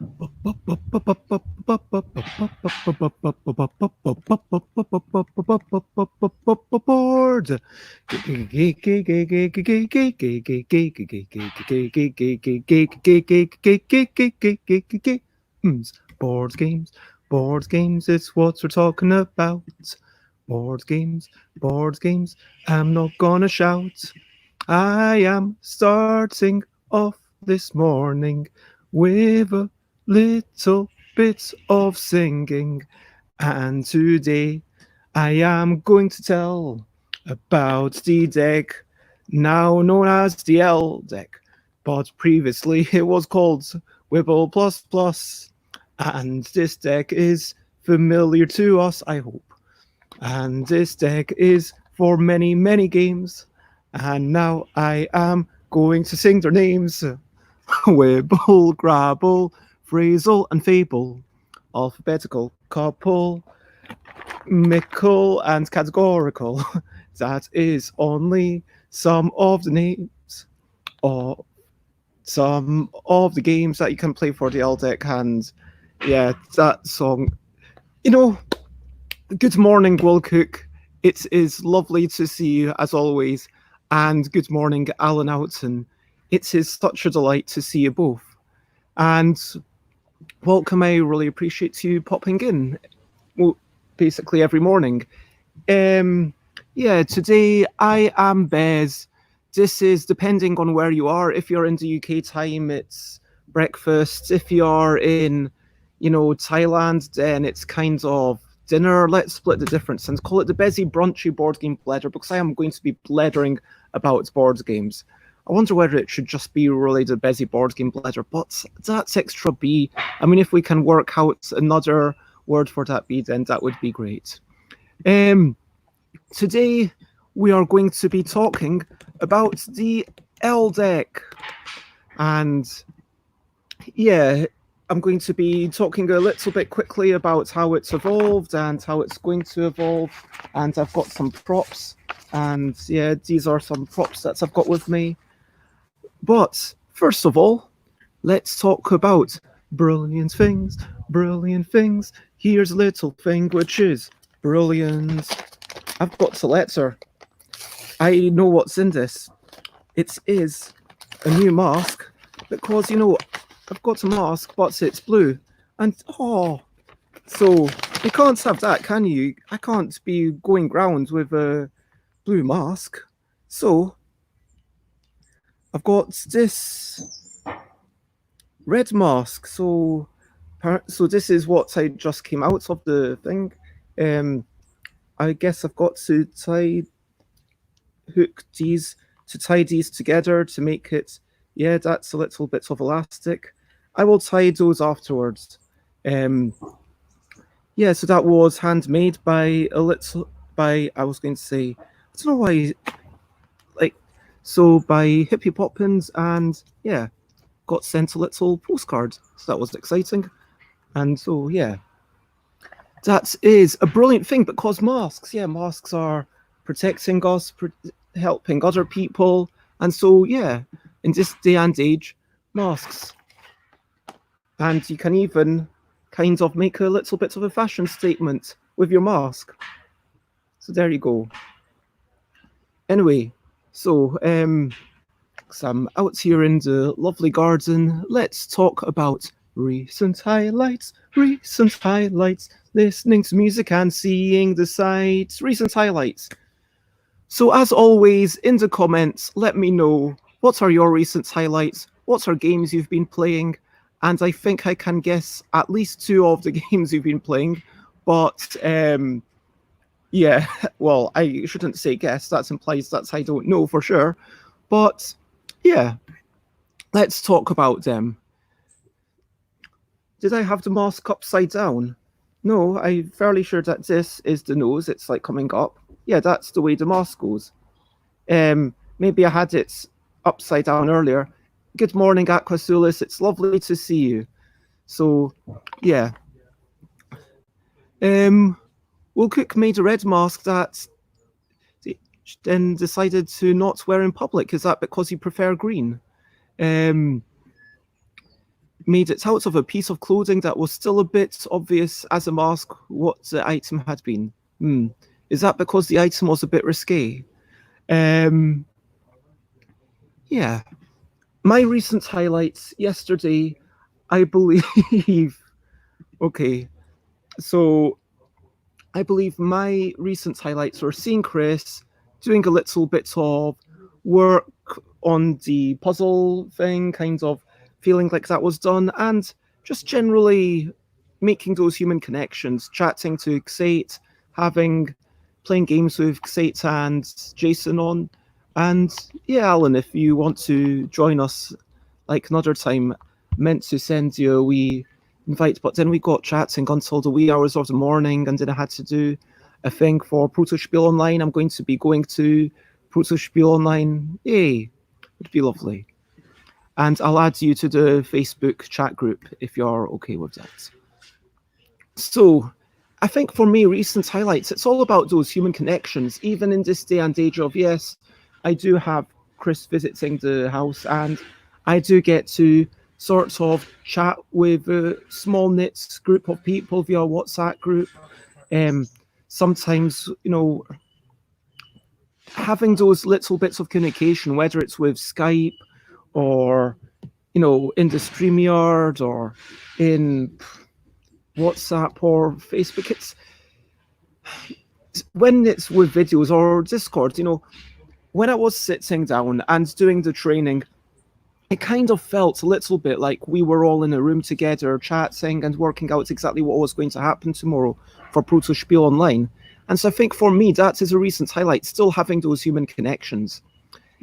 Board games, board games, it's what we're talking about. Board games, I'm not gonna shout. I am starting off this morning with a little bit of singing, and today I am going to tell about the deck, now known as the Ldec, but previously it was called Wibble Plus Plus, and this deck is familiar to us, I hope. And this deck is for many, many games. And now I am going to sing their names. Wibble, Grabble, Phrasal, and Fable. Alphabetical couple, mickle, and categorical. That is only some of the names of some of the games that you can play for the Ldec. And yeah, that song. You know, good morning, Will Cook. It is lovely to see you as always. And good morning, Alan Oughton. It is such a delight to see you both. And welcome, I really appreciate you popping in, well, basically every morning. Yeah, today I am Bez. This is depending on where you are. If you're in the UK time, it's breakfast. If you're in, Thailand, then it's kind of dinner. Let's split the difference and call it the Bezzy Brunchy Board Game Bledder, because I am going to be bleddering about board games. I wonder whether it should just be related to Bezzy Board Game Bledder, but that's extra B. I mean, if we can work out another word for that B, then that would be great. Today, we are going to be talking about the Ldec. And yeah, I'm going to be talking a little bit quickly about how it's evolved and how it's going to evolve. And I've got some props. And yeah, these are some props that I've got with me. But first of all, let's talk about brilliant things, brilliant things. Here's a little thing which is brilliant. I've got to let her. I know what's in this. It is a new mask because, I've got a mask, but it's blue. And, so you can't have that, can you? I can't be going round with a blue mask. So I've got this red mask. So this is what I just came out of the thing. I guess I've got to tie these together to make it. Yeah, that's a little bit of elastic. I will tie those afterwards. Yeah, so that was handmade by I was going to say, I don't know why, by Hippie Poppins, and yeah, got sent a little postcard. So that was exciting. And so, yeah, that is a brilliant thing because masks are protecting us, helping other people. And so, yeah, in this day and age, masks. And you can even kind of make a little bit of a fashion statement with your mask. So there you go. Anyway, so I'm out here in the lovely garden. Let's talk about recent highlights, listening to music and seeing the sights, recent highlights. So as always, in the comments, let me know what are your recent highlights, what are games you've been playing, and I think I can guess at least 2 of the games you've been playing, but yeah, well, I shouldn't say guess, that implies that I don't know for sure, but yeah, let's talk about them. Did I have the mask upside down? No, I'm fairly sure that this is the nose, it's like coming up. Yeah, that's the way the mask goes. Maybe I had it upside down earlier. Good morning, Aquasulis. It's lovely to see you. So, yeah. Will Cook made a red mask that then decided to not wear in public. Is that because you prefer green? made it out of a piece of clothing that was still a bit obvious as a mask what the item had been. Is that because the item was a bit risque? Yeah. My recent highlights yesterday, I believe. Okay, so I believe my recent highlights were seeing Chris doing a little bit of work on the puzzle thing, kind of feeling like that was done, and just generally making those human connections, chatting to Xate, playing games with Xate and Jason on. And yeah, Alan, if you want to join us like another time, meant to send you a wee invite, but then we got chatting until the wee hours of the morning, and then I had to do a thing for Protospiel Online. I'm going to be going to Protospiel Online. Yay, it'd be lovely. And I'll add you to the Facebook chat group if you're okay with that. So, I think for me, recent highlights, it's all about those human connections, even in this day and age of, yes, I do have Chris visiting the house, and I do get to sort of chat with a small knit group of people via WhatsApp group. Sometimes, having those little bits of communication, whether it's with Skype or, in the StreamYard or in WhatsApp or Facebook, when it's with videos or Discord, when I was sitting down and doing the training, it kind of felt a little bit like we were all in a room together chatting and working out exactly what was going to happen tomorrow for Protospiel Online. And so I think for me, that is a recent highlight, still having those human connections,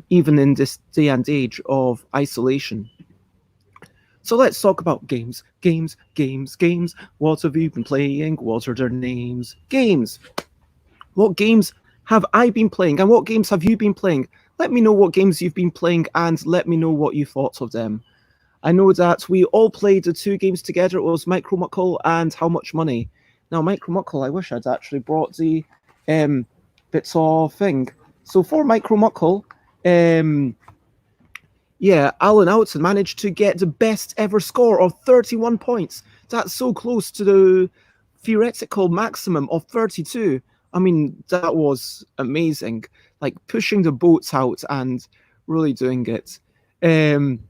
even in this day and age of isolation. So let's talk about games. Games. What have you been playing? What are their names? Games. What games have I been playing, and what games have you been playing? Let me know what games you've been playing, and let me know what you thought of them. I know that we all played the two games together. It was Micro Muckle and How Much Money. Now, Micro Muckle, I wish I'd actually brought the bits of thing. So for Micro Muckle, Alan Oughton managed to get the best ever score of 31 points. That's so close to the theoretical maximum of 32. I mean, that was amazing. Like pushing the boats out and really doing it. And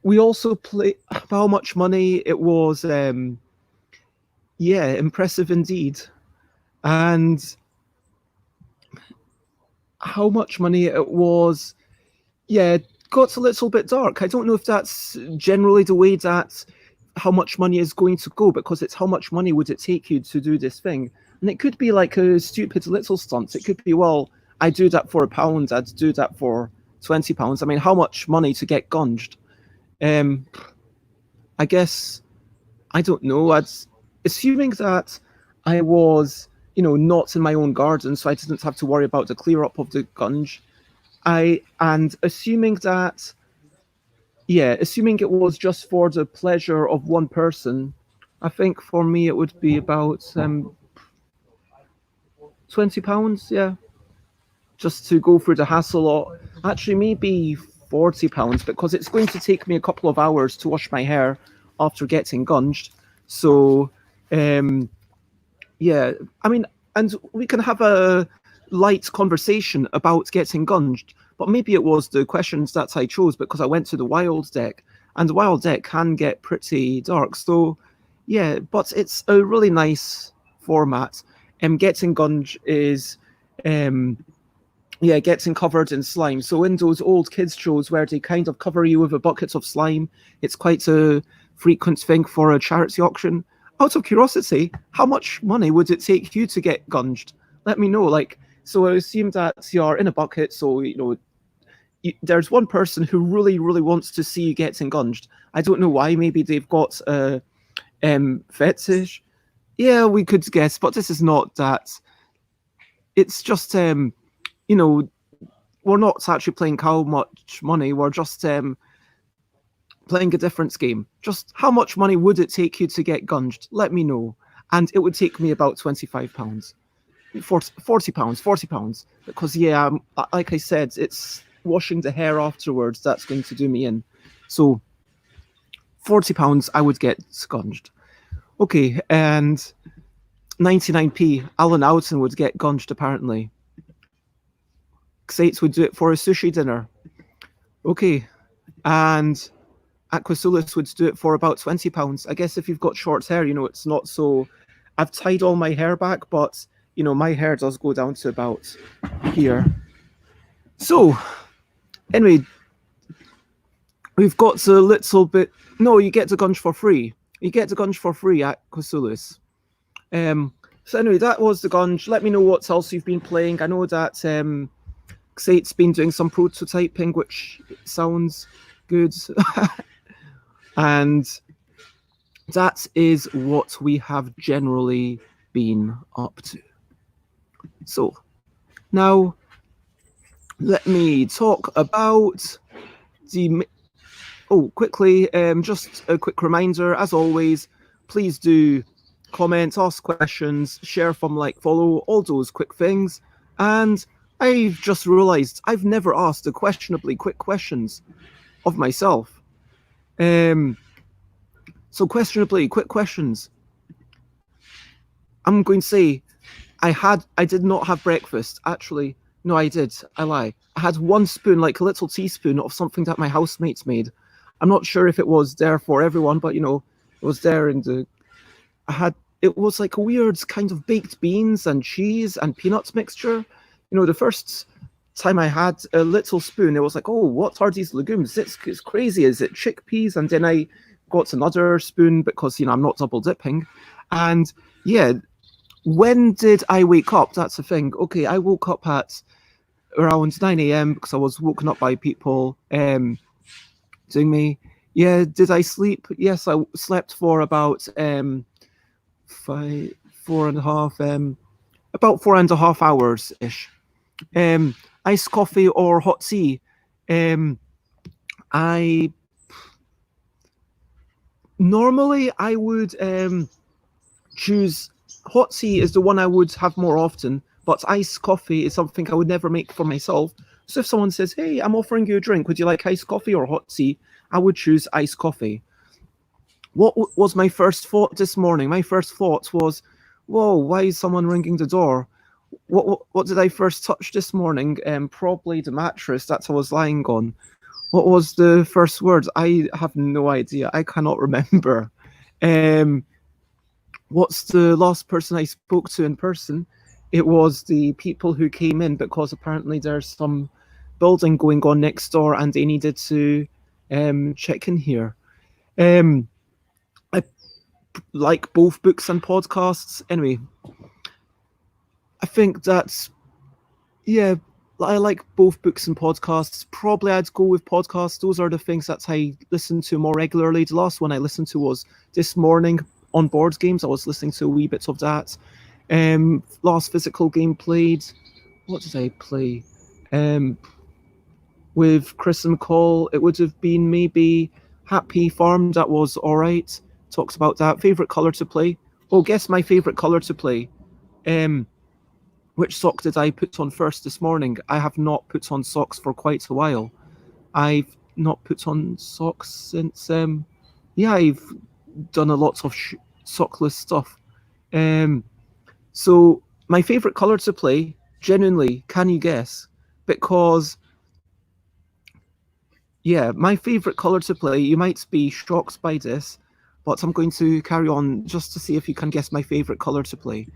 we also play How Much Money. It was, impressive indeed. And How Much Money it was, got a little bit dark. I don't know if that's generally the way that How Much Money is going to go, because it's how much money would it take you to do this thing. And it could be like a stupid little stunt. It could be, well, I do that for £1, I'd do that for £20. I mean, how much money to get gunged? I guess, I don't know. Assuming that I was, not in my own garden, so I didn't have to worry about the clear up of the gunge. And assuming it was just for the pleasure of one person, I think for me it would be about £20, just to go through the hassle. Or actually maybe £40, because it's going to take me a couple of hours to wash my hair after getting gunged. So I mean, and we can have a light conversation about getting gunged, but maybe it was the questions that I chose because I went to the Ldec, and the Ldec can get pretty dark. So but it's a really nice format. Getting gunge is getting covered in slime. So in those old kids shows where they kind of cover you with a bucket of slime, it's quite a frequent thing for a charity auction. Out of curiosity, how much money would it take you to get gunged? Let me know. So I assume that you're in a bucket, so there's one person who really, really wants to see you getting gunged. I don't know why. Maybe they've got a fetish. Yeah, we could guess, but this is not that. It's just we're not actually playing How Much Money. We're just playing a different game. Just how much money would it take you to get gunged? Let me know. And it would take me about £25. £40, because like I said, it's washing the hair afterwards that's going to do me in. So £40 I would get scunged. Okay, and 99p, Alan Alton would get gunged apparently. Xates would do it for a sushi dinner. Okay, and Aquasulis would do it for about £20. I guess if you've got short hair, it's not so. I've tied all my hair back, but my hair does go down to about here. So, anyway, we've got a little bit. No, you get the gunge for free. You get the gunge for free at Aquasulis. So anyway, that was the gunge. Let me know what else you've been playing. I know that Xate's been doing some prototyping, which sounds good. And that is what we have generally been up to. So now let me talk about the... Oh, quickly, just a quick reminder, as always, please do comment, ask questions, share from, like, follow, all those quick things. And I've just realized I've never asked the questionably quick questions of myself. So questionably quick questions. I'm going to say I did not have breakfast. Actually, no, I did. I lie. I had one spoon, like a little teaspoon of something that my housemates made. I'm not sure if it was there for everyone, but it was there in the... It was like a weird kind of baked beans and cheese and peanuts mixture. The first time I had a little spoon, it was like, oh, what are these legumes? It's crazy. Is it chickpeas? And then I got another spoon because, I'm not double dipping. And yeah, when did I wake up? That's the thing. Okay, I woke up at around 9 a.m. because I was woken up by people doing me. Yeah, did I sleep? Yes, I slept for about about 4.5 hours ish. Iced coffee or hot tea? Normally I would choose hot tea is the one I would have more often, but iced coffee is something I would never make for myself. So if someone says, hey, I'm offering you a drink, would you like iced coffee or hot tea? I would choose iced coffee. What was my first thought this morning? My first thought was, whoa, why is someone ringing the door? What did I first touch this morning? Probably the mattress that I was lying on. What was the first word? I have no idea. I cannot remember. What's the last person I spoke to in person? It was the people who came in because apparently there's some building going on next door and they needed to check in here. I like both books and podcasts. Anyway, I think that's... Yeah, I like both books and podcasts. Probably I'd go with podcasts. Those are the things that I listen to more regularly. The last one I listened to was this morning on board games. I was listening to a wee bit of that. Last physical game played. What did I play? With Chris and Cole, it would have been maybe Happy Farm. That was all right. Talked about that. Favorite color to play? Oh, guess my favorite color to play. Which sock did I put on first this morning? I have not put on socks for quite a while. I've not put on socks since... I've done a lot of sockless stuff. So my favorite color to play, genuinely, can you guess? Because... Yeah, my favorite color to play, you might be shocked by this, but I'm going to carry on just to see if you can guess my favorite color to play.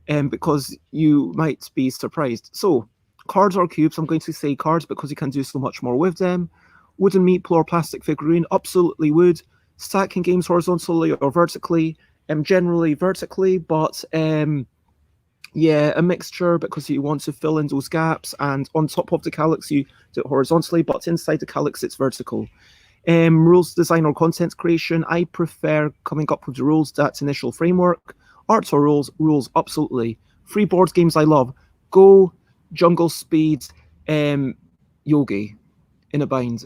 Because you might be surprised. So, cards or cubes, I'm going to say cards because you can do so much more with them. Wooden meeple or plastic figurine, absolutely would. Stacking games horizontally or vertically, generally vertically, but yeah, a mixture because you want to fill in those gaps, and on top of the calyx you do it horizontally, but inside the calyx it's vertical. Rules design or content creation, I prefer coming up with the rules, that's initial framework. Arts or rules, absolutely. Free board games I love. Go, Jungle Speed, Yogi, in a bind.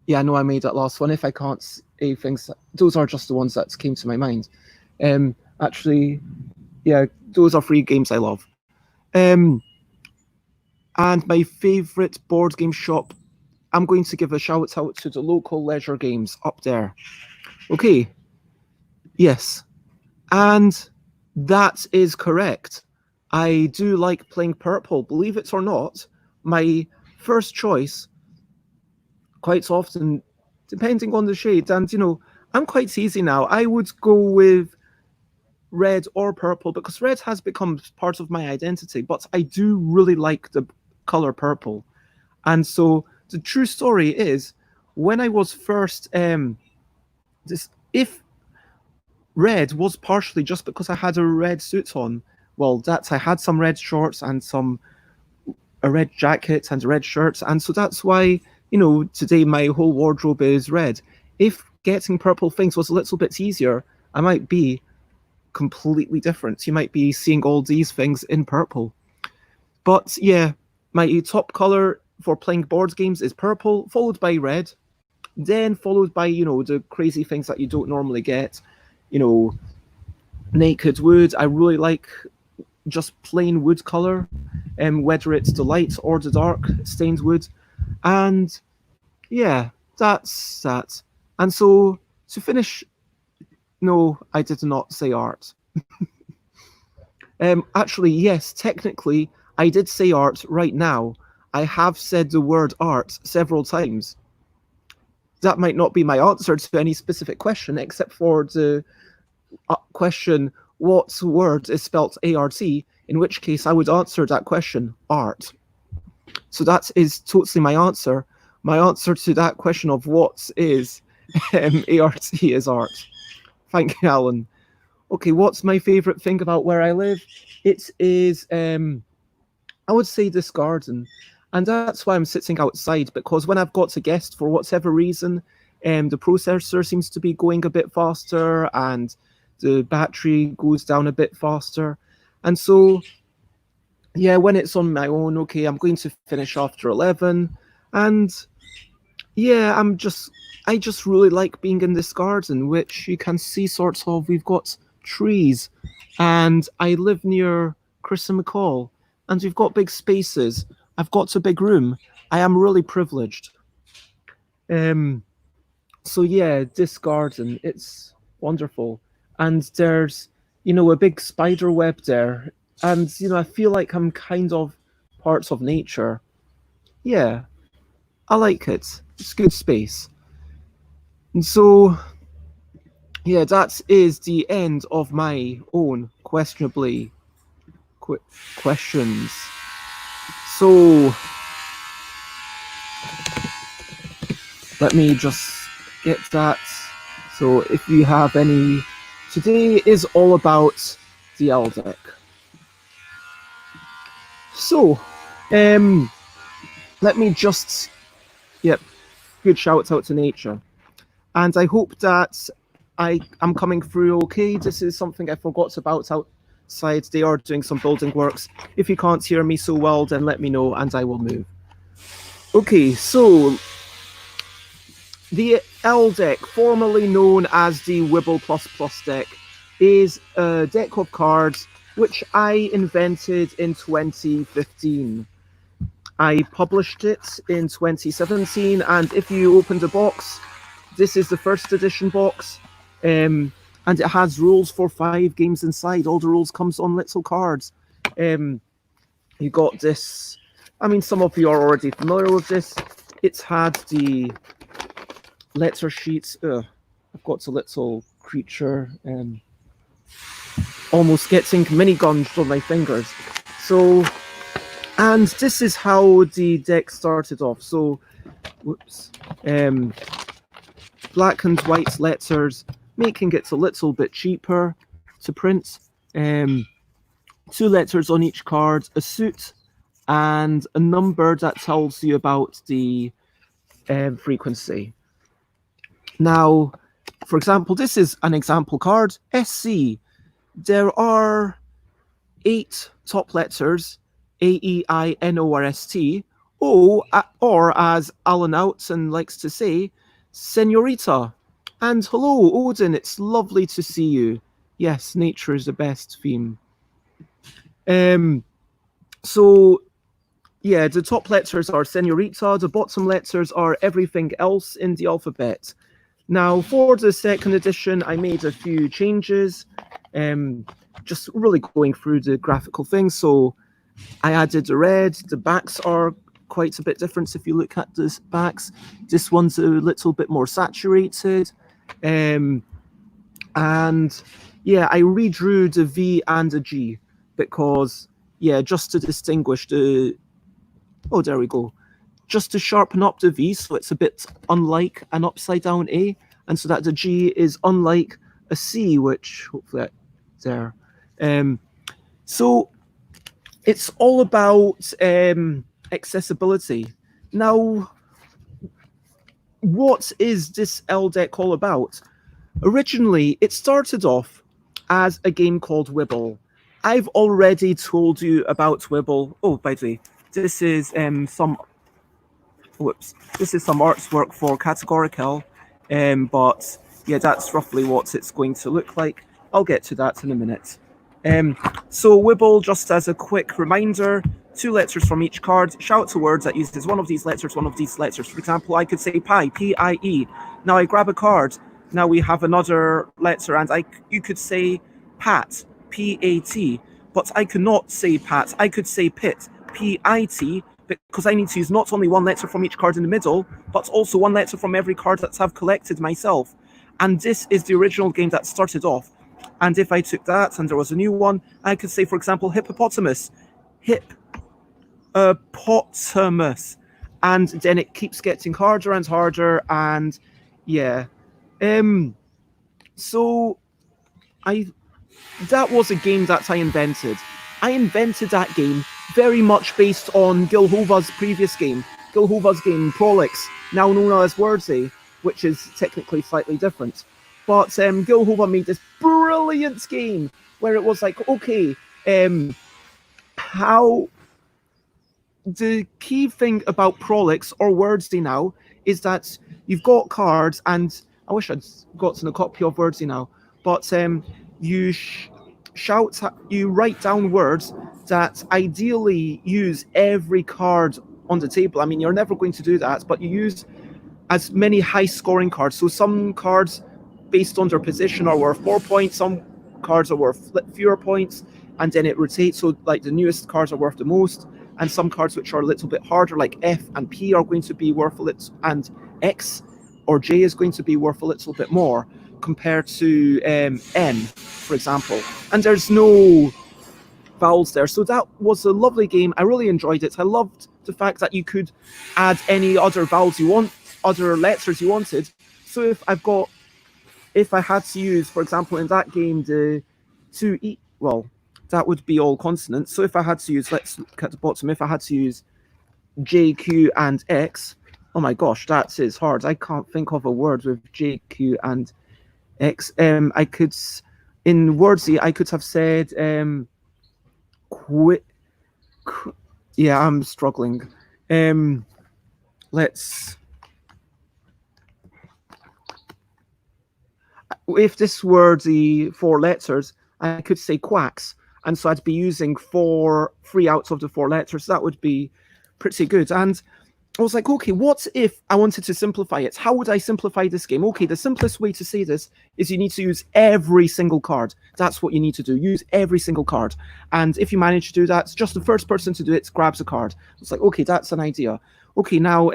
Yeah, I know I made that last one. If I can't say things, those are just the ones that came to my mind. Actually, yeah, those are free games I love. And my favorite board game shop, I'm going to give a shout out to the local leisure games up there. Okay, yes, and that is correct. I do like playing purple, believe it or not. My first choice, quite often, depending on the shade, and I'm quite easy now. I would go with red or purple because red has become part of my identity, but I do really like the color purple. And so the true story is when I was first this if red was partially just because I had a red suit on. Well, that's I had some red shorts and some a red jacket and red shirts, and so that's why today my whole wardrobe is red. If getting purple things was a little bit easier, I might be completely different. You might be seeing all these things in purple. But yeah, my top color for playing board games is purple, followed by red, then followed by the crazy things that you don't normally get. You know, naked wood. I really like just plain wood color, whether it's the light or the dark stained wood, and yeah, that's that. And so to finish, no, I did not say art. Actually, yes, technically, I did say art right now. I have said the word art several times. That might not be my answer to any specific question, except for the question, what word is spelt A-R-T, in which case I would answer that question, art. So that is totally my answer. My answer to that question of what is A-R-T is art. Thank you, Alan. Okay, what's my favourite thing about where I live? It is, I would say this garden. And that's why I'm sitting outside, because when I've got a guest, for whatever reason, the processor seems to be going a bit faster and the battery goes down a bit faster. And so, yeah, when it's on my own, okay, I'm going to finish after 11. And yeah, I just really like being in this garden, which you can see sort of, we've got trees, and I live near Chris and McCall, and we've got big spaces. I've got a big room. I am really privileged. So yeah, this garden, it's wonderful. And there's, a big spider web there. And, I feel like I'm kind of parts of nature. Yeah, I like it. It's good space. And so, yeah, that is the end of my own questionably questions. So, let me just get that. So, if you have any, today is all about the Ldec. So, let me just, good shout out to nature. And I hope that I'm coming through okay. This is something I forgot about outside. They are doing some building works. If you can't hear me so well, then let me know and I will move. Okay, so the Ldec, formerly known as the Wibble++ deck, is a deck of cards which I invented in 2015. I published it in 2017, and if you open the box, this is the first edition box, and it has rules for 5 games inside. All the rules comes on little cards. You got this. I mean, some of you are already familiar with this. It's had the letter sheets. I've got a little creature, almost getting miniguns on my fingers. So, and this is how the deck started off. So, whoops. Black and white letters, making it a little bit cheaper to print. 2 letters on each card, a suit, and a number that tells you about the frequency. Now, for example, this is an example card, SC. There are 8 top letters, AEINORST, or as Alan Outson likes to say, Senorita. And hello, Odin, it's lovely to see you. Yes, nature is the best theme. So yeah, the top letters are senorita, the bottom letters are everything else in the alphabet. Now, for the second edition, I made a few changes, just really going through the graphical things. So I added the red, the backs are quite a bit different if you look at the backs. This one's a little bit more saturated. Um, and yeah, I redrew the V and the G because, yeah, just to distinguish the, oh, there we go. Just to sharpen up the V so it's a bit unlike an upside down A, and so that the G is unlike a C, which hopefully there. So it's all about accessibility. Now, what is this Ldec all about? Originally, it started off as a game called Wibble. I've already told you about Wibble. Oh, by the way, this is some this is some artwork for Categorical, but yeah, that's roughly what it's going to look like. I'll get to that in a minute. So Wibble, just as a quick reminder, 2 letters from each card. Shout a word that uses one of these letters, one of these letters. For example, I could say pie, P-I-E. Now I grab a card. Now we have another letter, and you could say pat, P-A-T. But I could not say pat. I could say pit, P-I-T, because I need to use not only one letter from each card in the middle, but also one letter from every card that I've collected myself. And this is the original game that started off. And if I took that and there was a new one, I could say, for example, hippopotamus, hippopotamus. And then it keeps getting harder and harder, and yeah. So that was a game that I invented. I invented that game very much based on Gil Hova's previous game, Gil Hova's game Prolix, now known as Wordsy, which is technically slightly different. But Gil Hova made this brilliant game where it was like, okay, how the key thing about Prolix or Wordsy now is that you've got cards, and I wish I'd gotten a copy of Wordsy now, but you you write down words that ideally use every card on the table. I mean, you're never going to do that, but you use as many high scoring cards. So some cards based on their position are worth 4 points, some cards are worth fewer points, and then it rotates. So like the newest cards are worth the most, and some cards which are a little bit harder, like F and P, are going to be worth a little, and X or J is going to be worth a little bit more compared to N, for example. And there's no vowels there. So that was a lovely game. I really enjoyed it. I loved the fact that you could add any other vowels you want, other letters you wanted. So if I had to use, for example, in that game, the 2E, well, that would be all consonants. So if I had to use, let's look at the bottom, if I had to use J, Q, and X, oh my gosh, that is hard. I can't think of a word with J, Q, and X. I could, in Wordsy, I could have said, yeah, I'm struggling. If this were the 4 letters, I could say quacks, and so I'd be using 3 out of the 4 letters. That would be pretty good. And I was like, okay, what if I wanted to simplify it? How would I simplify this game? Okay, the simplest way to say this is you need to use every single card. That's what you need to do. Use every single card. And if you manage to do that, just the first person to do it grabs a card. It's like, okay, that's an idea. Okay, now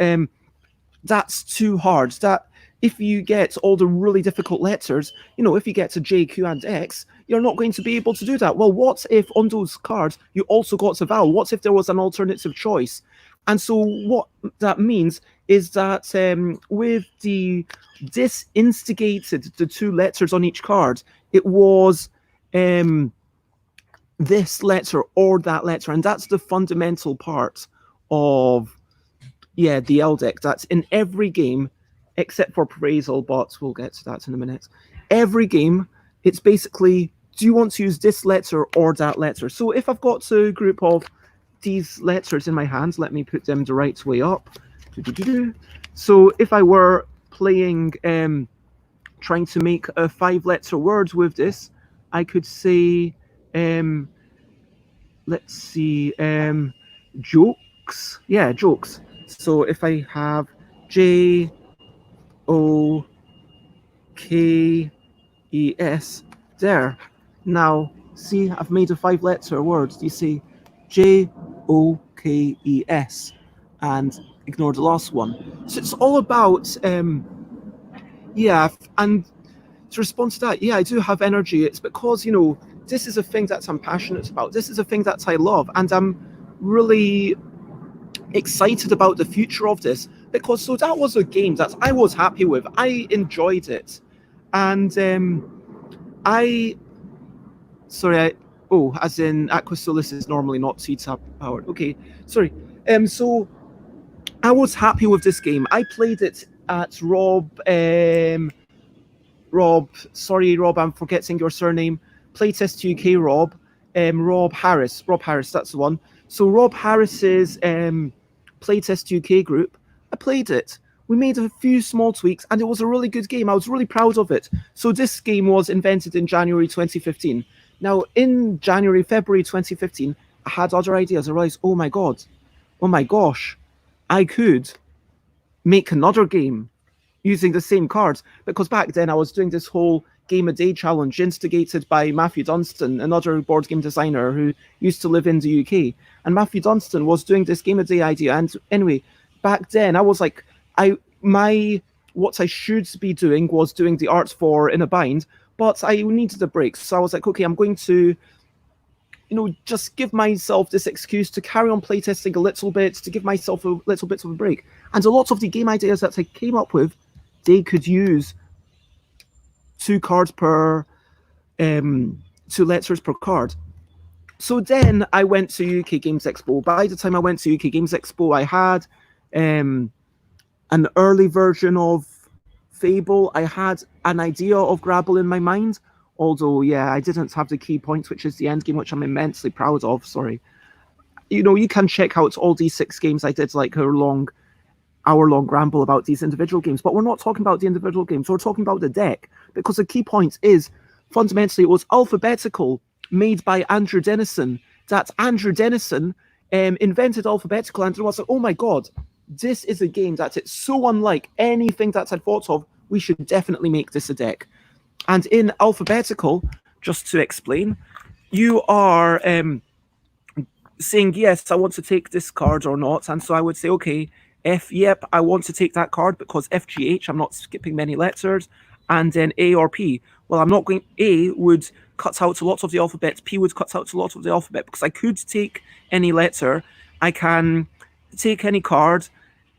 that's too hard. That if you get all the really difficult letters, if you get to J, Q, and X, you're not going to be able to do that. Well, what if on those cards you also got a vowel? What if there was an alternative choice? And so what that means is that with this instigated the 2 letters on each card, it was this letter or that letter. And that's the fundamental part of, the Ldec. That's in every game, except for Praisal, but we'll get to that in a minute. Every game, it's basically, do you want to use this letter or that letter? So if I've got a group of these letters in my hands, let me put them the right way up. So if I were playing, trying to make a 5-letter word with this, I could say, let's see, joke. jokes. Yeah, jokes. So if I have JOKES, there. Now, see, I've made a 5-letter word. You say JOKES and ignore the last one. So it's all about, yeah, and to respond to that, yeah, I do have energy. It's because, this is a thing that I'm passionate about. This is a thing that I love. And I'm really excited about the future of this because so that was a game that I was happy with. I enjoyed it. And I, sorry, as in Aquasolus is normally not C-Tab powered. Okay, sorry. So I was happy with this game. I played it at sorry, Rob, I'm forgetting your surname. Playtest UK, Rob. Rob Harris. Rob Harris, that's the one. So Rob Harris's Playtest UK group, I played it. We made a few small tweaks, and it was a really good game. I was really proud of it. So this game was invented in January 2015. Now, in January, February 2015, I had other ideas. I realized, oh my gosh, I could make another game using the same cards, because back then I was doing this whole game a day challenge instigated by Matthew Dunstan, another board game designer who used to live in the UK. And Matthew Dunstan was doing this game a day idea. And anyway, back then I was like, what I should be doing was doing the art for In a Bind, but I needed a break. So I was like, okay, I'm going to just give myself this excuse to carry on playtesting a little bit, to give myself a little bit of a break. And a lot of the game ideas that I came up with, they could use 2 cards per 2 letters per card. So then I went to UK Games Expo. By the time I went to UK Games Expo, I had an early version of Fable. I had an idea of Grabble in my mind, although, yeah, I didn't have the key points, which is the end game, which I'm immensely proud of. Sorry. You can check out all these 6 games. I did like hour-long ramble about these individual games, but we're not talking about the individual games. We're talking about the deck, because the key point is, fundamentally, it was alphabetical, made by Andrew Dennison. That Andrew Dennison invented alphabetical, and I was like, oh my god, this is a game that it's so unlike anything that I'd thought of. We should definitely make this a deck. And in alphabetical, just to explain, you are saying, yes, I want to take this card or not. And so I would say, okay, F, yep, I want to take that card because FGH, I'm not skipping many letters. And then A or P. Well, I'm not going, A would cut out a lot of the alphabet, P would cut out a lot of the alphabet, because I could take any letter, I can take any card,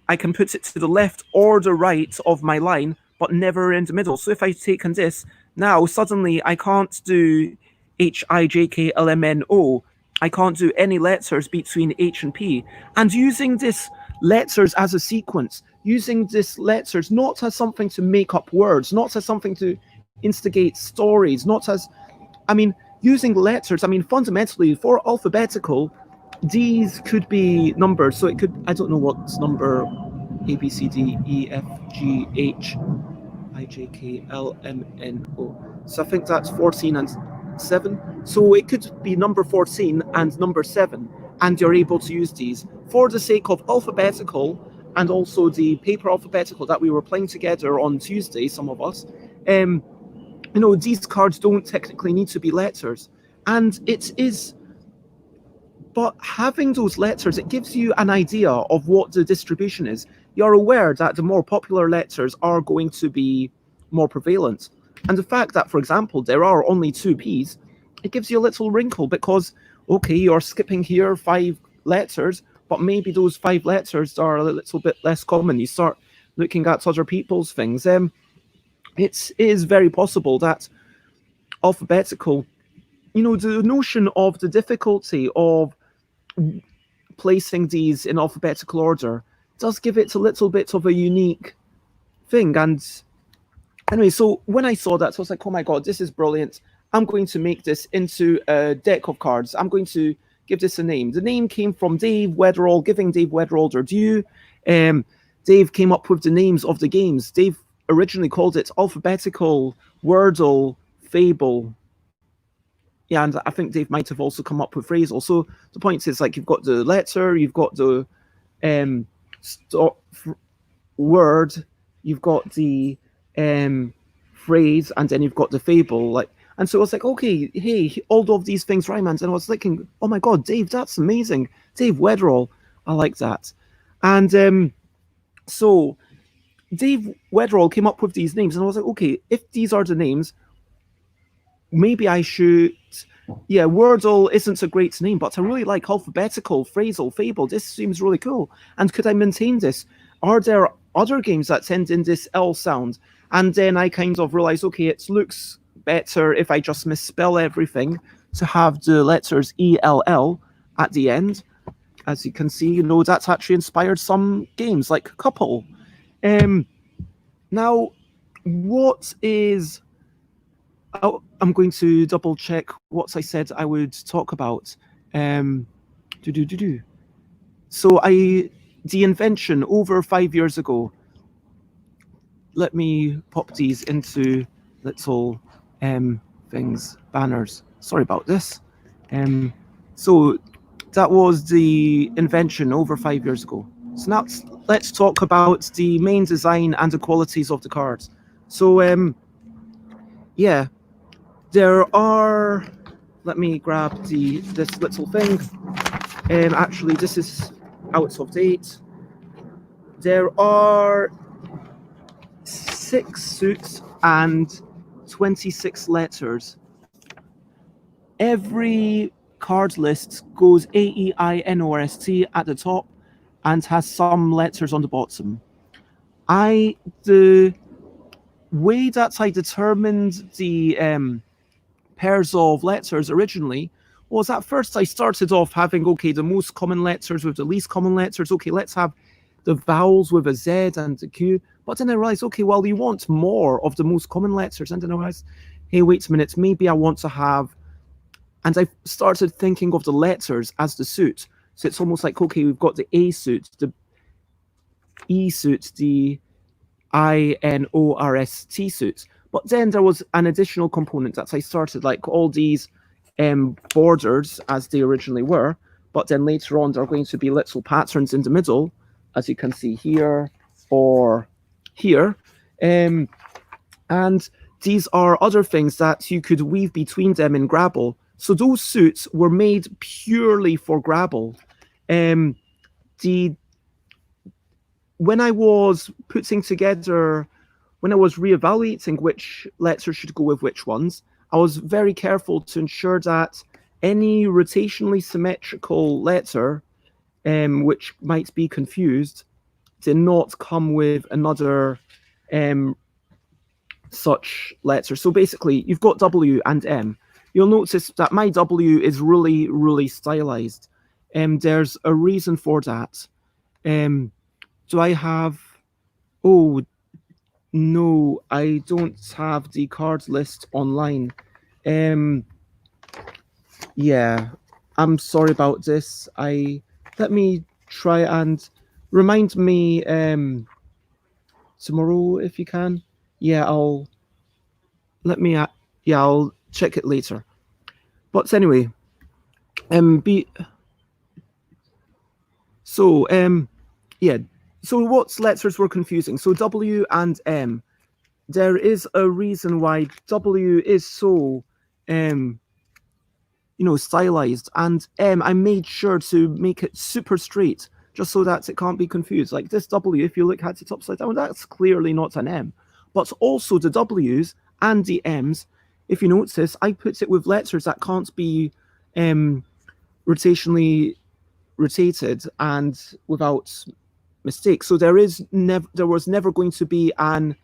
I can put it to the left or the right of my line, but never in the middle. So if I take on this, now suddenly I can't do H, I, J, K, L, M, N, O. I can't do any letters between H and P. And using this letters as a sequence, using this letters not as something to make up words, not as something to instigate stories, not as, using letters, fundamentally for alphabetical, these could be numbers. So it could, I don't know what's number A, B, C, D, E, F, G, H, I, J, K, L, M, N, O. So I think that's 14 and 7. So it could be number 14 and number 7. And you're able to use these for the sake of alphabetical, and also the paper alphabetical that we were playing together on Tuesday, some of us. These cards don't technically need to be letters. And it is, but having those letters, it gives you an idea of what the distribution is. You're aware that the more popular letters are going to be more prevalent. And the fact that, for example, there are only 2 Ps, it gives you a little wrinkle, because, okay, you're skipping here 5 letters, but maybe those 5 letters are a little bit less common. You start looking at other people's things. It is very possible that alphabetical, the notion of the difficulty of placing these in alphabetical order does give it a little bit of a unique thing. And anyway, so when I saw that, I was like, oh my god, this is brilliant. I'm going to make this into a deck of cards. I'm going to give this a name. The name came from Dave Weatherall, giving Dave Weatherall their due. Dave came up with the names of the games. Dave originally called it Alphabetical, Wordle, Fable. Yeah, and I think Dave might have also come up with Phrasal. So the point is, like, you've got the letter, you've got the stop word, you've got the phrase, and then you've got the fable. Like, and so I was like, okay, hey, all of these things rhyme, and I was thinking, oh my god, Dave, that's amazing, Dave Wedderall, I like that, and so Dave Wedderall came up with these names, and I was like, okay, if these are the names, maybe I should. Yeah, Wordle isn't a great name, but I really like alphabetical, phrasal, fable. This seems really cool. And could I maintain this? Are there other games that end in this L sound? And then I kind of realized, okay, it looks better if I just misspell everything to have the letters ELL at the end. As you can see, that's actually inspired some games like Couple. Now, what is I'm going to double check what I said I would talk about. So the invention over 5 years ago. Let me pop these into little things, banners. Sorry about this. So that was the invention over 5 years ago. So now let's talk about the main design and the qualities of the cards. So yeah, there are. Let me grab this little thing. Actually, this is out of date. There are 6 suits and 26 letters. Every card list goes AEINORST at the top and has some letters on the bottom. The way that I determined the pairs of letters originally was, at first I started off having, okay, the most common letters with the least common letters. Okay, let's have the vowels with a Z and a Q. But then I realized, okay, well, you want more of the most common letters. And then I realized, hey, wait a minute, maybe I want to have. And I started thinking of the letters as the suit. So it's almost like, okay, we've got the A suit, the E suit, the INORST suit. But then there was an additional component that I started, like all these borders as they originally were. But then later on, there are going to be little patterns in the middle, as you can see here or here. And these are other things that you could weave between them in Grabble. So those suits were made purely for Grabble. When I was putting together, when I was reevaluating which letters should go with which ones, I was very careful to ensure that any rotationally symmetrical letter, which might be confused, did not come with another such letter. So basically, you've got W and M. You'll notice that my W is really, really stylized. There's a reason for that. Do I have... Oh, no, I don't have the card list online. Yeah, I'm sorry about this. Let me try and remind me tomorrow if you can. Yeah, I'll check it later. But anyway, yeah. So what letters were confusing? So W and M. There is a reason why W is so, stylized, and M, I made sure to make it super straight, just so that it can't be confused. Like this W, if you look at it upside down, that's clearly not an M. But also the W's and the M's, if you notice, I put it with letters that can't be rotationally rotated and without mistake. So there was never going to be an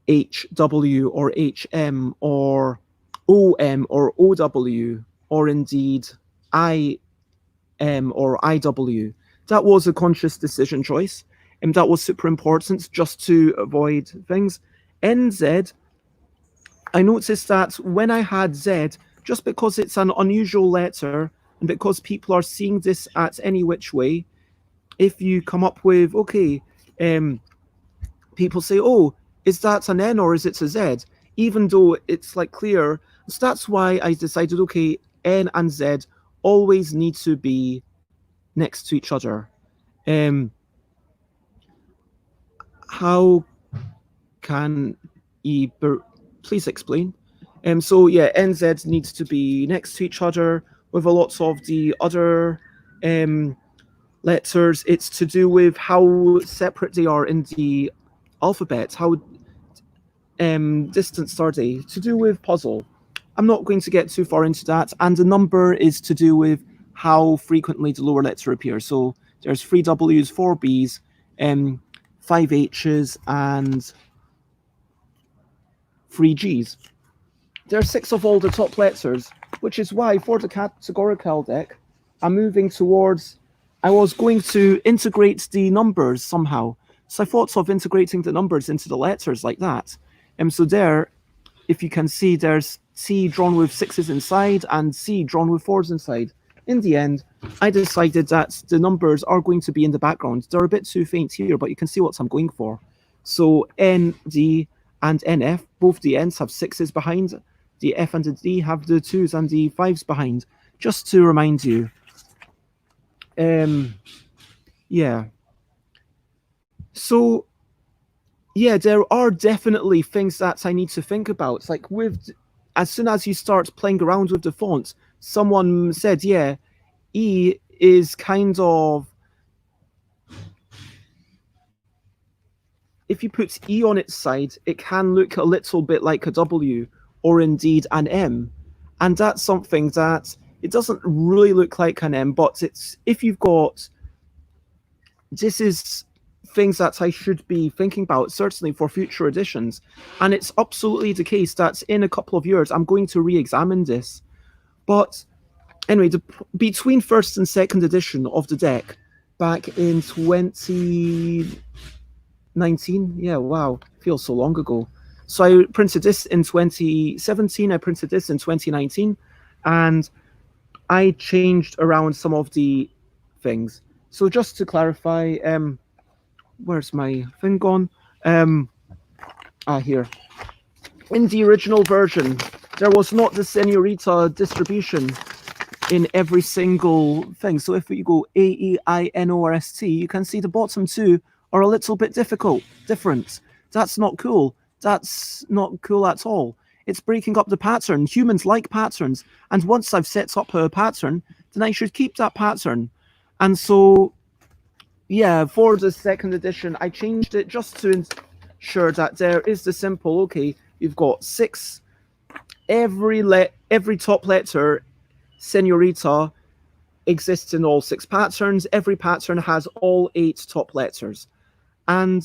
HW or HM or OM or OW or indeed IM or IW. That was a conscious decision choice, and that was super important just to avoid things. NZ, I noticed that when I had Z, just because it's an unusual letter and because people are seeing this at any which way, if you come up with, okay, people say, oh, is that an N or is it a Z? Even though it's like clear. So that's why I decided, okay, N and Z always need to be next to each other. How can you please explain? So yeah, NZ needs to be next to each other with a lots of the other letters. It's to do with how separate they are in the alphabet, how distant are they, to do with puzzle. I'm not going to get too far into that. And the number is to do with how frequently the lower letter appears. So there's 3 W's, 4 B's, 5 H's, and 3 G's. There are 6 of all the top letters, which is why for the categorical deck, I'm moving towards, I was going to integrate the numbers somehow. So I thought of integrating the numbers into the letters like that. So there, if you can see, there's C drawn with 6s inside and C drawn with 4s inside. In the end, I decided that the numbers are going to be in the background. They're a bit too faint here, but you can see what I'm going for. So N, D, and NF, both the N's have 6s behind. The F and the D have the 2s and the 5s behind. Just to remind you. Yeah. So yeah, there are definitely things that I need to think about. Like as soon as you start playing around with the font, someone said, yeah, E is kind of, if you put E on its side, it can look a little bit like a W or indeed an M. And that's something that it doesn't really look like an M, but it's, if you've got, this is things that I should be thinking about, certainly for future editions. And it's absolutely the case that in a couple of years, I'm going to re-examine this. But anyway, between first and second edition of the deck, back in 2019, yeah, wow, feels so long ago. So I printed this in 2017, I printed this in 2019, and I changed around some of the things. So just to clarify, where's my thing gone? Here. In the original version, there was not the Senorita distribution in every single thing. So if you go A, E, I, N, O, or S, T, you can see the bottom 2 are a little bit different. That's not cool. That's not cool at all. It's breaking up the pattern. Humans like patterns. And once I've set up a pattern, then I should keep that pattern. And so, yeah, for the second edition, I changed it just to ensure that there is the simple, okay, you've got 6, every top letter, Senorita, exists in all 6 patterns. Every pattern has all 8 top letters. And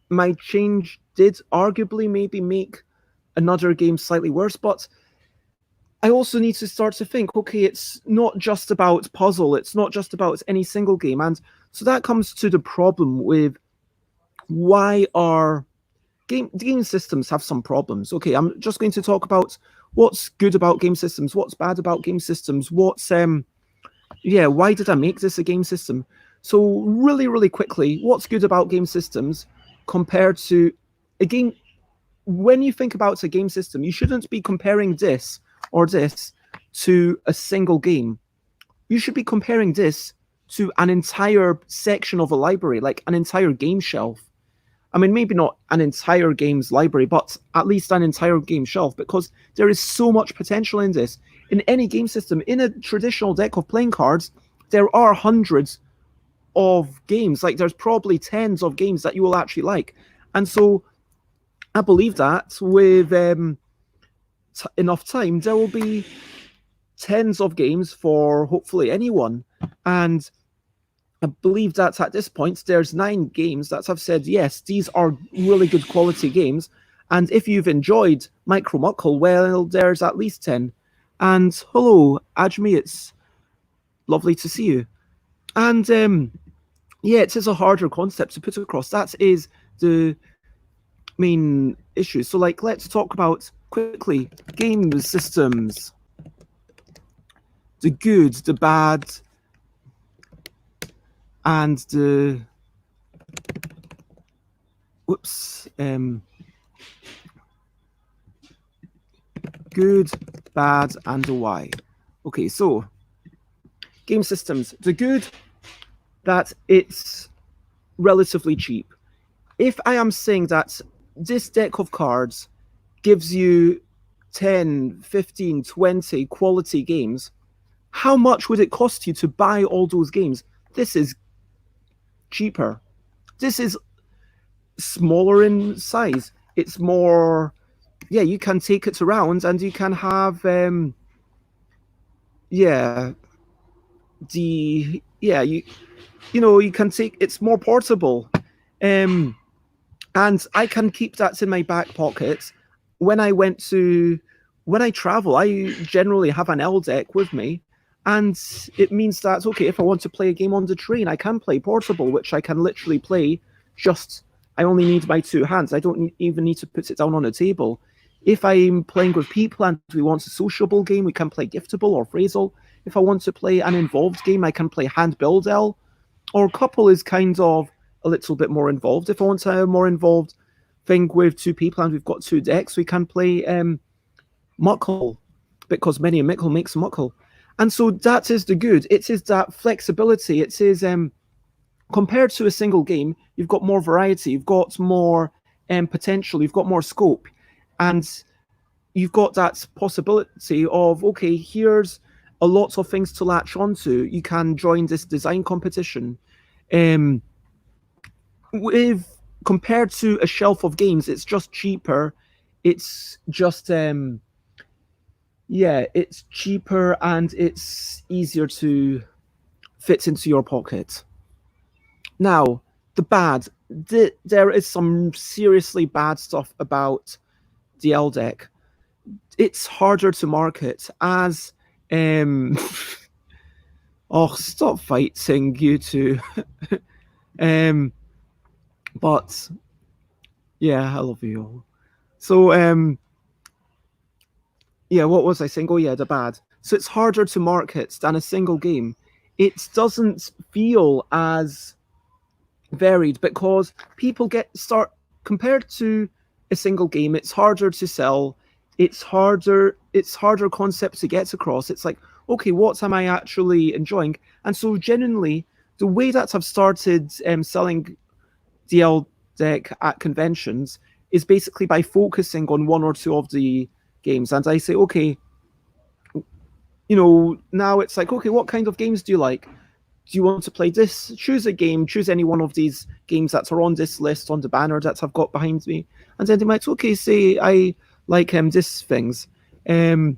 my change did arguably maybe make another game slightly worse, but I also need to start to think, okay, it's not just about puzzle, it's not just about any single game. And so that comes to the problem with why our game systems have some problems. Okay, I'm just going to talk about what's good about game systems, what's bad about game systems, what's why did I make this a game system? So really quickly, what's good about game systems compared to a game? When you think about a game system, you shouldn't be comparing this or this to a single game. You should be comparing this to an entire section of a library, like an entire game shelf. I mean, maybe not an entire games library, but at least an entire game shelf, because there is so much potential in this. In any game system, in a traditional deck of playing cards, there are hundreds of games. Like, there's probably tens of games that you will actually like. And so I believe that with enough time, there will be tens of games for hopefully anyone. And I believe that at this point, there's 9 games that have said, yes, these are really good quality games. And if you've enjoyed Micro Muckle, well, there's at least 10. And hello, Ajmi, it's lovely to see you. And yeah, it is a harder concept to put across. That is the main issue. So, like, let's talk about quickly game systems. The good, the bad, and the good, bad, and the why. Okay, so game systems. The good, that it's relatively cheap. If I am saying that this deck of cards gives you 10, 15, 20 quality games, how much would it cost you to buy all those games? This is cheaper. This is smaller in size. It's more, yeah, you can take it around and you can have, yeah, you can take, it's more portable. And I can keep that in my back pocket. When I travel, I generally have an Ldec with me. And it means that, okay, if I want to play a game on the train, I can play portable, which I can literally play I only need my two hands. I don't even need to put it down on a table. If I'm playing with people and we want a sociable game, we can play giftable or phrasal. If I want to play an involved game, I can play hand build L. Or couple is kind of a little bit more involved. If I want a more involved thing with two people and we've got two decks, we can play Muckle, because many a Mickle makes a Muckle. And so that is the good. It is that flexibility. It is compared to a single game, you've got more variety, you've got more potential, you've got more scope, and you've got that possibility of, okay, here's a lot of things to latch onto. You can join this design competition. With compared to a shelf of games, it's just cheaper. It's just it's cheaper and it's easier to fit into your pocket. Now, the bad. There is some seriously bad stuff about the Ldec. It's harder to market as oh, stop fighting, you two. But yeah, I love you all. So what was I saying? Oh yeah, the bad. So it's harder to market than a single game. It doesn't feel as varied because people start compared to a single game. It's harder to sell. It's harder concept to get across. It's like, okay, what am I actually enjoying? And so genuinely, the way that I've started selling DL deck at conventions is basically by focusing on one or two of the games. And I say, okay, now it's like, okay, what kind of games do you like? Do you want to play this? Choose a game, choose any one of these games that are on this list, on the banner that I've got behind me. And then they might, okay, say I like this things. And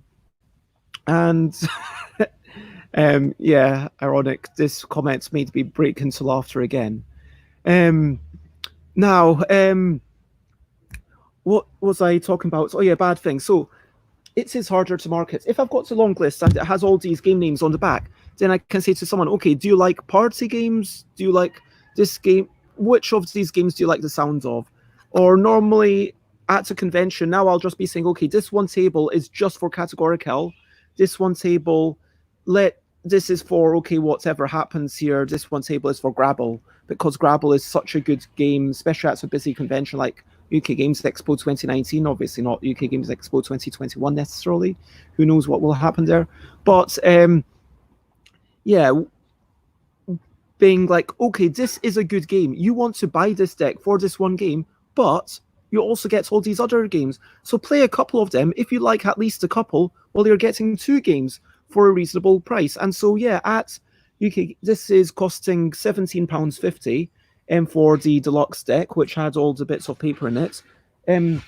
yeah, ironic, this comment made me break into laughter again. Now, what was I talking about? Oh yeah, bad thing. So it is harder to market. If I've got a long list and it has all these game names on the back, then I can say to someone, okay, do you like party games? Do you like this game? Which of these games do you like the sounds of? Or normally at a convention, now I'll just be saying, okay, this one table is just for categorical. This one table, this is for, okay, whatever happens here. This one table is for Grabble, because Grabble is such a good game, especially at a busy convention like UK Games Expo 2019, obviously not UK Games Expo 2021 necessarily. Who knows what will happen there. But being like, okay, this is a good game. You want to buy this deck for this one game, but you also get all these other games. So play a couple of them. If you like at least a couple, well, you're getting two games for a reasonable price. And so, yeah, at UK, this is costing £17.50 for the deluxe deck, which had all the bits of paper in it. The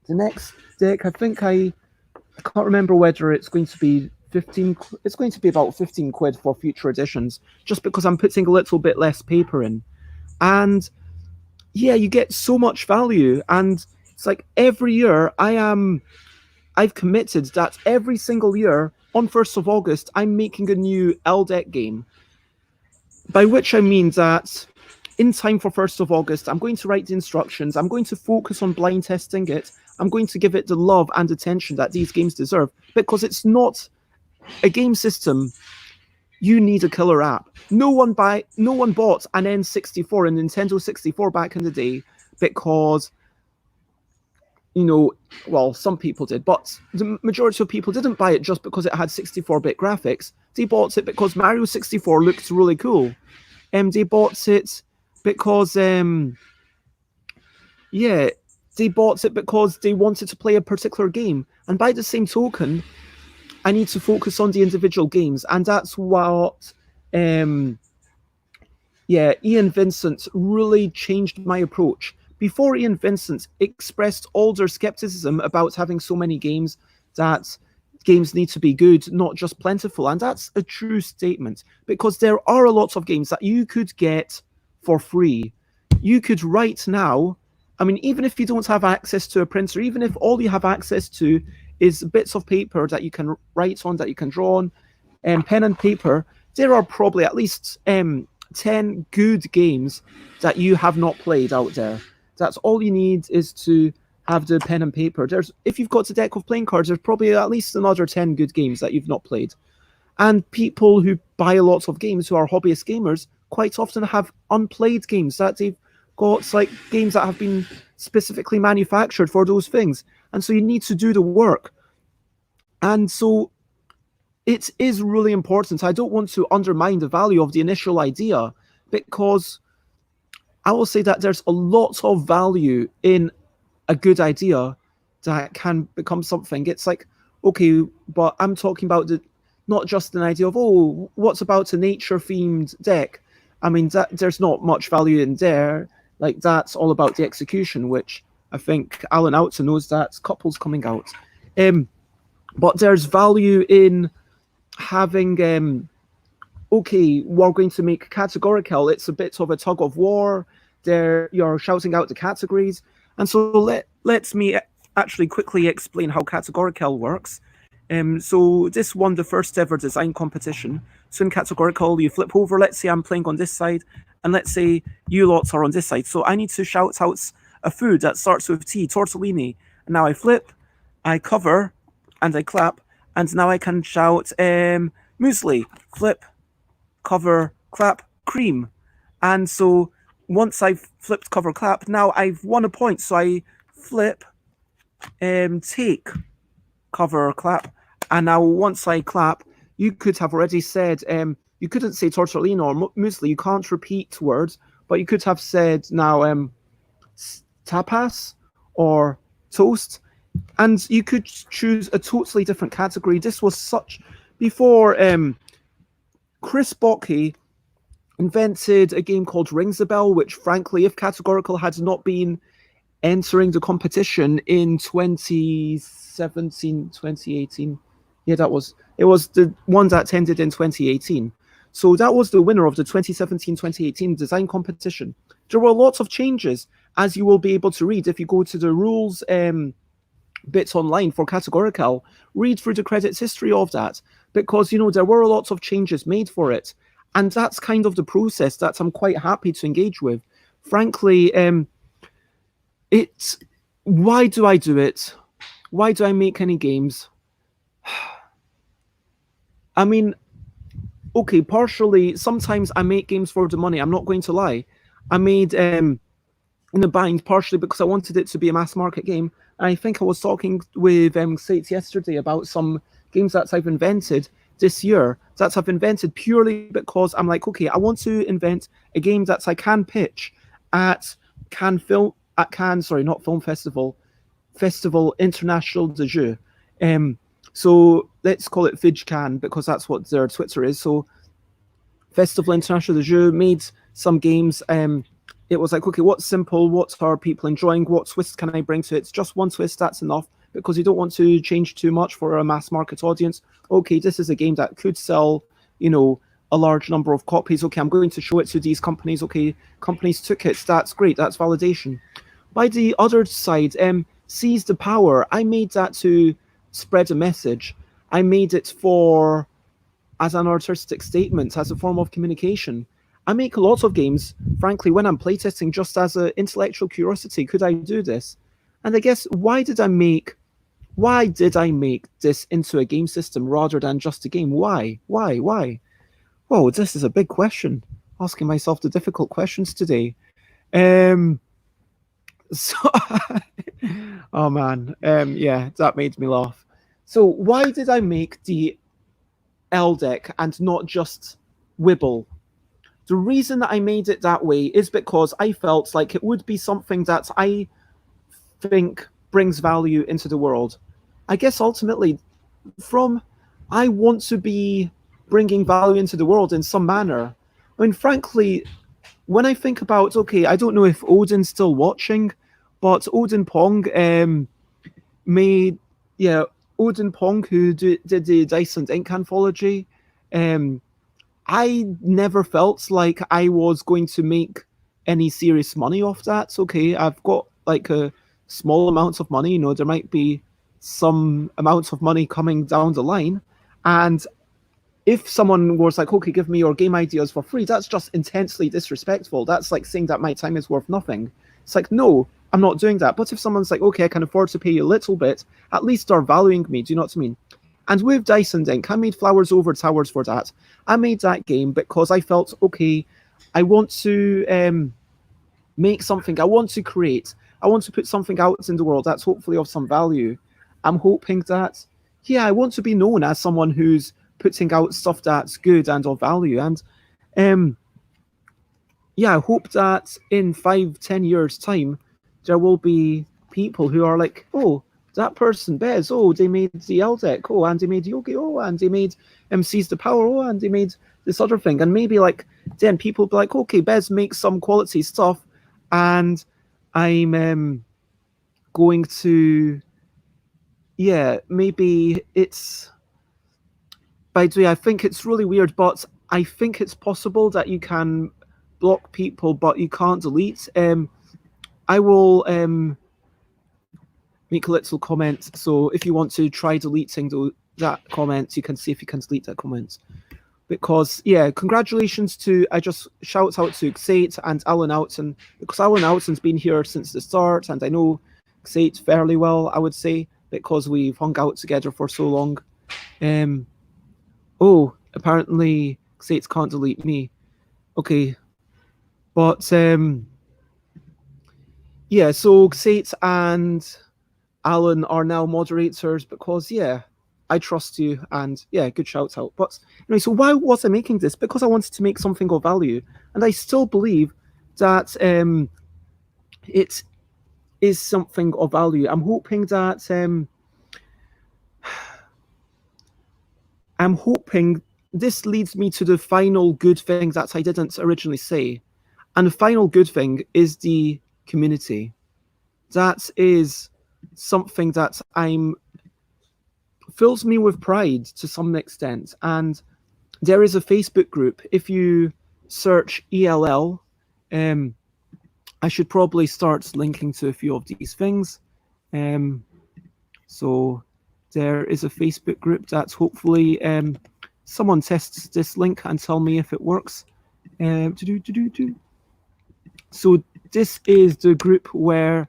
next deck, I think I can't remember whether it's going to be 15. It's going to be about 15 quid for future editions, just because I'm putting a little bit less paper in. And yeah, you get so much value. And it's like every year I've committed that every single year on 1st of August, I'm making a new Ldec game. By which I mean that in time for 1st of August, I'm going to write the instructions. I'm going to focus on blind testing it. I'm going to give it the love and attention that these games deserve, because it's not a game system. You need a killer app. No one bought an N64 and Nintendo 64 back in the day because, well, some people did, but the majority of people didn't buy it just because it had 64-bit graphics. They bought it because Mario 64 looked really cool. They bought it because yeah, they bought it because they wanted to play a particular game. And by the same token, I need to focus on the individual games, and that's what um yeah, Ian Vincent really changed my approach. Before Ian Vincent expressed all their skepticism about having so many games, that games need to be good, not just plentiful. And that's a true statement because there are a lot of games that you could get for free. You could right now, I mean, even if you don't have access to a printer, even if all you have access to is bits of paper that you can write on, that you can draw on, and pen and paper, there are probably at least 10 good games that you have not played out there. That's all you need is to have the pen and paper. There's If you've got a deck of playing cards, there's probably at least another 10 good games that you've not played. And people who buy a lot of games, who are hobbyist gamers, quite often have unplayed games that they've got, like games that have been specifically manufactured for those things. And so you need to do the work. And so it is really important. I don't want to undermine the value of the initial idea, because I will say that there's a lot of value in a good idea that can become something. It's like, okay, but I'm talking about not just an idea of, oh, what's about a nature themed deck? I mean, there's not much value in there. Like, that's all about the execution, which I think Alan Outson knows. That couples coming out. But there's value in having okay, we're going to make categorical. It's a bit of a tug of war. There, you're shouting out the categories, and so let me actually quickly explain how categorical works. So this won the first ever design competition. So in categorical, you flip over. Let's say I'm playing on this side, and let's say you lots are on this side. So I need to shout out a food that starts with T, tortellini. And now I flip, I cover, and I clap, and now I can shout muesli, flip, cover, clap, cream. And so once I've flipped, cover, clap, now I've won a point. So I flip, take, cover, clap. And now once I clap, you could have already said, you couldn't say tortellini or muesli. You can't repeat words, but you could have said now tapas or toast. And you could choose a totally different category. This was such before Chris Bocke invented a game called Rings the Bell, which frankly, if categorical had not been entering the competition in 2017, 2018, yeah, it was the one that ended in 2018. So that was the winner of the 2017-2018 design competition. There were lots of changes, as you will be able to read if you go to the rules bits online for categorical. Read through the credits history of that, because there were lots of changes made for it, and that's kind of the process that I'm quite happy to engage with. Frankly, why do I do it? Why do I make any games? I mean, okay, partially, sometimes I make games for the money. I'm not going to lie. I made In the Bind partially because I wanted it to be a mass market game. I think I was talking with Sates yesterday about some games that I've invented this year that I've invented purely because I'm like, okay, I want to invent a game that I can pitch at Cannes Festival International de Jeux. So let's call it VidCan because that's what their Twitter is. So Festival International de Jeux made some games. It was like, okay, what's simple? What are people enjoying? What twist can I bring to it? It's just one twist, that's enough, because you don't want to change too much for a mass market audience. Okay, this is a game that could sell, a large number of copies. Okay, I'm going to show it to these companies. Okay, companies took it. That's great. That's validation. By the other side, Seize the Power. I made that to spread a message. I made it as an artistic statement, as a form of communication. I make a lot of games, frankly, when I'm playtesting, just as an intellectual curiosity. Could I do this? And I guess, why did I make this into a game system rather than just a game? Why? Whoa, this is a big question. Asking myself the difficult questions today. So, oh man, yeah, that made me laugh. So why did I make the Ldec and not just Wibble? the reason that I made it that way is because I felt like it would be something that I think brings value into the world. I guess ultimately, I want to be bringing value into the world in some manner. I mean, frankly, when I think about, okay, I don't know if Odin's still watching, but Odin Pong made, yeah, Odin Pong, who did the Dice and Ink anthology, I never felt like I was going to make any serious money off that. Okay, I've got like a small amount of money, there might be some amounts of money coming down the line. And if someone was like, okay, give me your game ideas for free, that's just intensely disrespectful. That's like saying that my time is worth nothing. It's like, no, I'm not doing that. But if someone's like, okay, I can afford to pay you a little bit, at least they're valuing me. Do you know what I mean? And with Dice and Ink, I made Flowers Over Towers for that. I made that game because I felt, okay, I want to make something. I want to create. I want to put something out in the world that's hopefully of some value. I'm hoping that, I want to be known as someone who's putting out stuff that's good and of value. And I hope that in 5-10 years' time, there will be people who are like, oh, that person, Bez, oh, they made the Ldec, oh, and they made Yogi, oh, and they made Seize the Power, oh, and they made this other thing. And maybe like then people will be like, okay, Bez makes some quality stuff, and I'm going to, maybe it's, by the way, I think it's really weird, but I think it's possible that you can block people, but you can't delete. I will make a little comment. So if you want to try deleting that comment, you can see if you can delete that comment. Because, congratulations I just shout out to Xate and Alan Oughton, because Alan Oughton's been here since the start, and I know Xate fairly well, I would say, because we've hung out together for so long. Apparently Xate can't delete me. Okay. But, so Xate and Alan are now moderators because, I trust you, and good shout out. But anyway, so why was I making this? Because I wanted to make something of value, and I still believe that it is something of value. I'm hoping that this leads me to the final good thing that I didn't originally say, and the final good thing is the community. That is something that fills me with pride to some extent. And there is a Facebook group. If you search ELL, I should probably start linking to a few of these things. So there is a Facebook group that hopefully someone tests this link and tell me if it works. So this is the group where,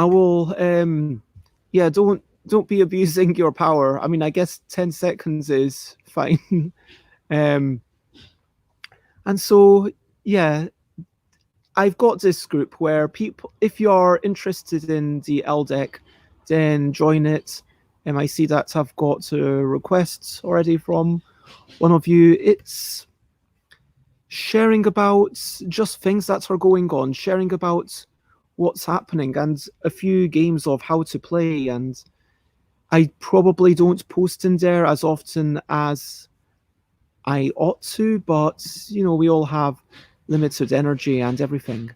I will, don't be abusing your power. I mean, I guess 10 seconds is fine. And so, I've got this group where people, if you're interested in the Ldec, then join it. I see that I've got requests already from one of you. It's sharing about just things that are going on, sharing about what's happening, and a few games of how to play. And I probably don't post in there as often as I ought to, but we all have limited energy and everything.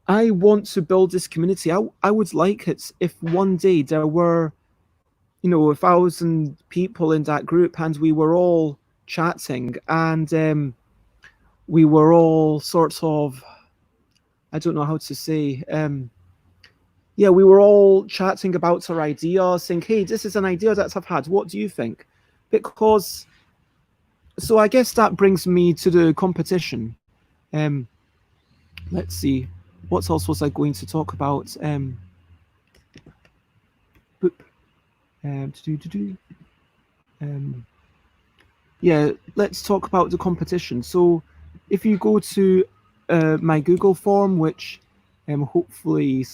I want to build this community. I would like it if one day there were 1,000 people in that group, and we were all chatting, and we were all sort of, I don't know how to say, we were all chatting about our idea, saying, hey, this is an idea that I've had. What do you think? Because, so I guess that brings me to the competition. Let's see. What else was I going to talk about? Let's talk about the competition. So if you go to my Google form, which hopefully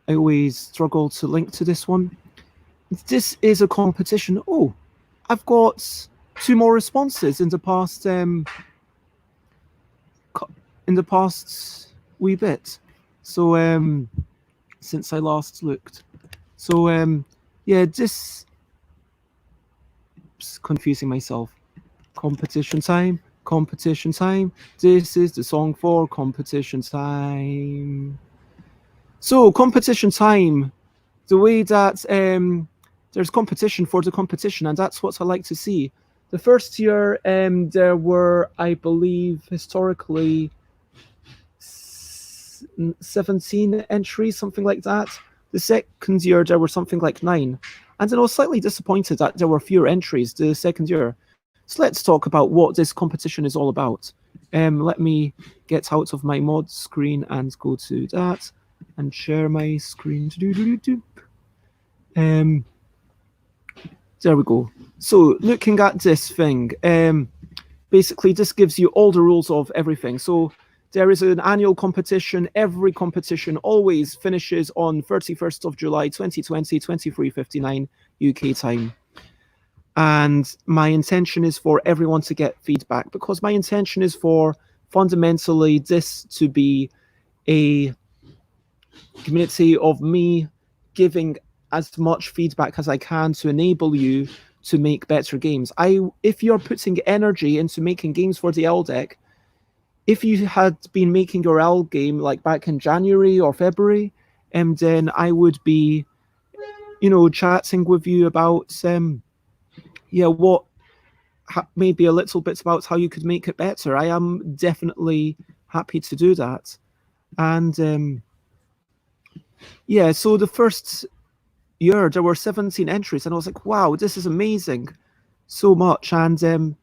I always struggle to link to this one. This is a competition. Oh, I've got 2 more responses in the past wee bit. So since I last looked. So yeah, this confusing myself. Competition time, competition time. This is the song for competition time. So competition time, the way that there's competition for the competition, and that's what I like to see. The first year, there were, I believe, historically 17 entries, something like that. The second year, there were something like 9. And I was slightly disappointed that there were fewer entries the second year. So let's talk about what this competition is all about. Let me get out of my mod screen and go to that and share my screen. There we go. So looking at this thing, basically this gives you all the rules of everything. So there is an annual competition. Every competition always finishes on 31st of July 2020, 23:59 UK time. And my intention is for everyone to get feedback, because my intention is for fundamentally this to be a community of me giving as much feedback as I can to enable you to make better games. If you're putting energy into making games for the Ldec, if you had been making your ELL game like back in January or February, then I would be, chatting with you about maybe a little bit about how you could make it better. I am definitely happy to do that. And so the first year there were 17 entries, and I was like, wow, this is amazing, so much. And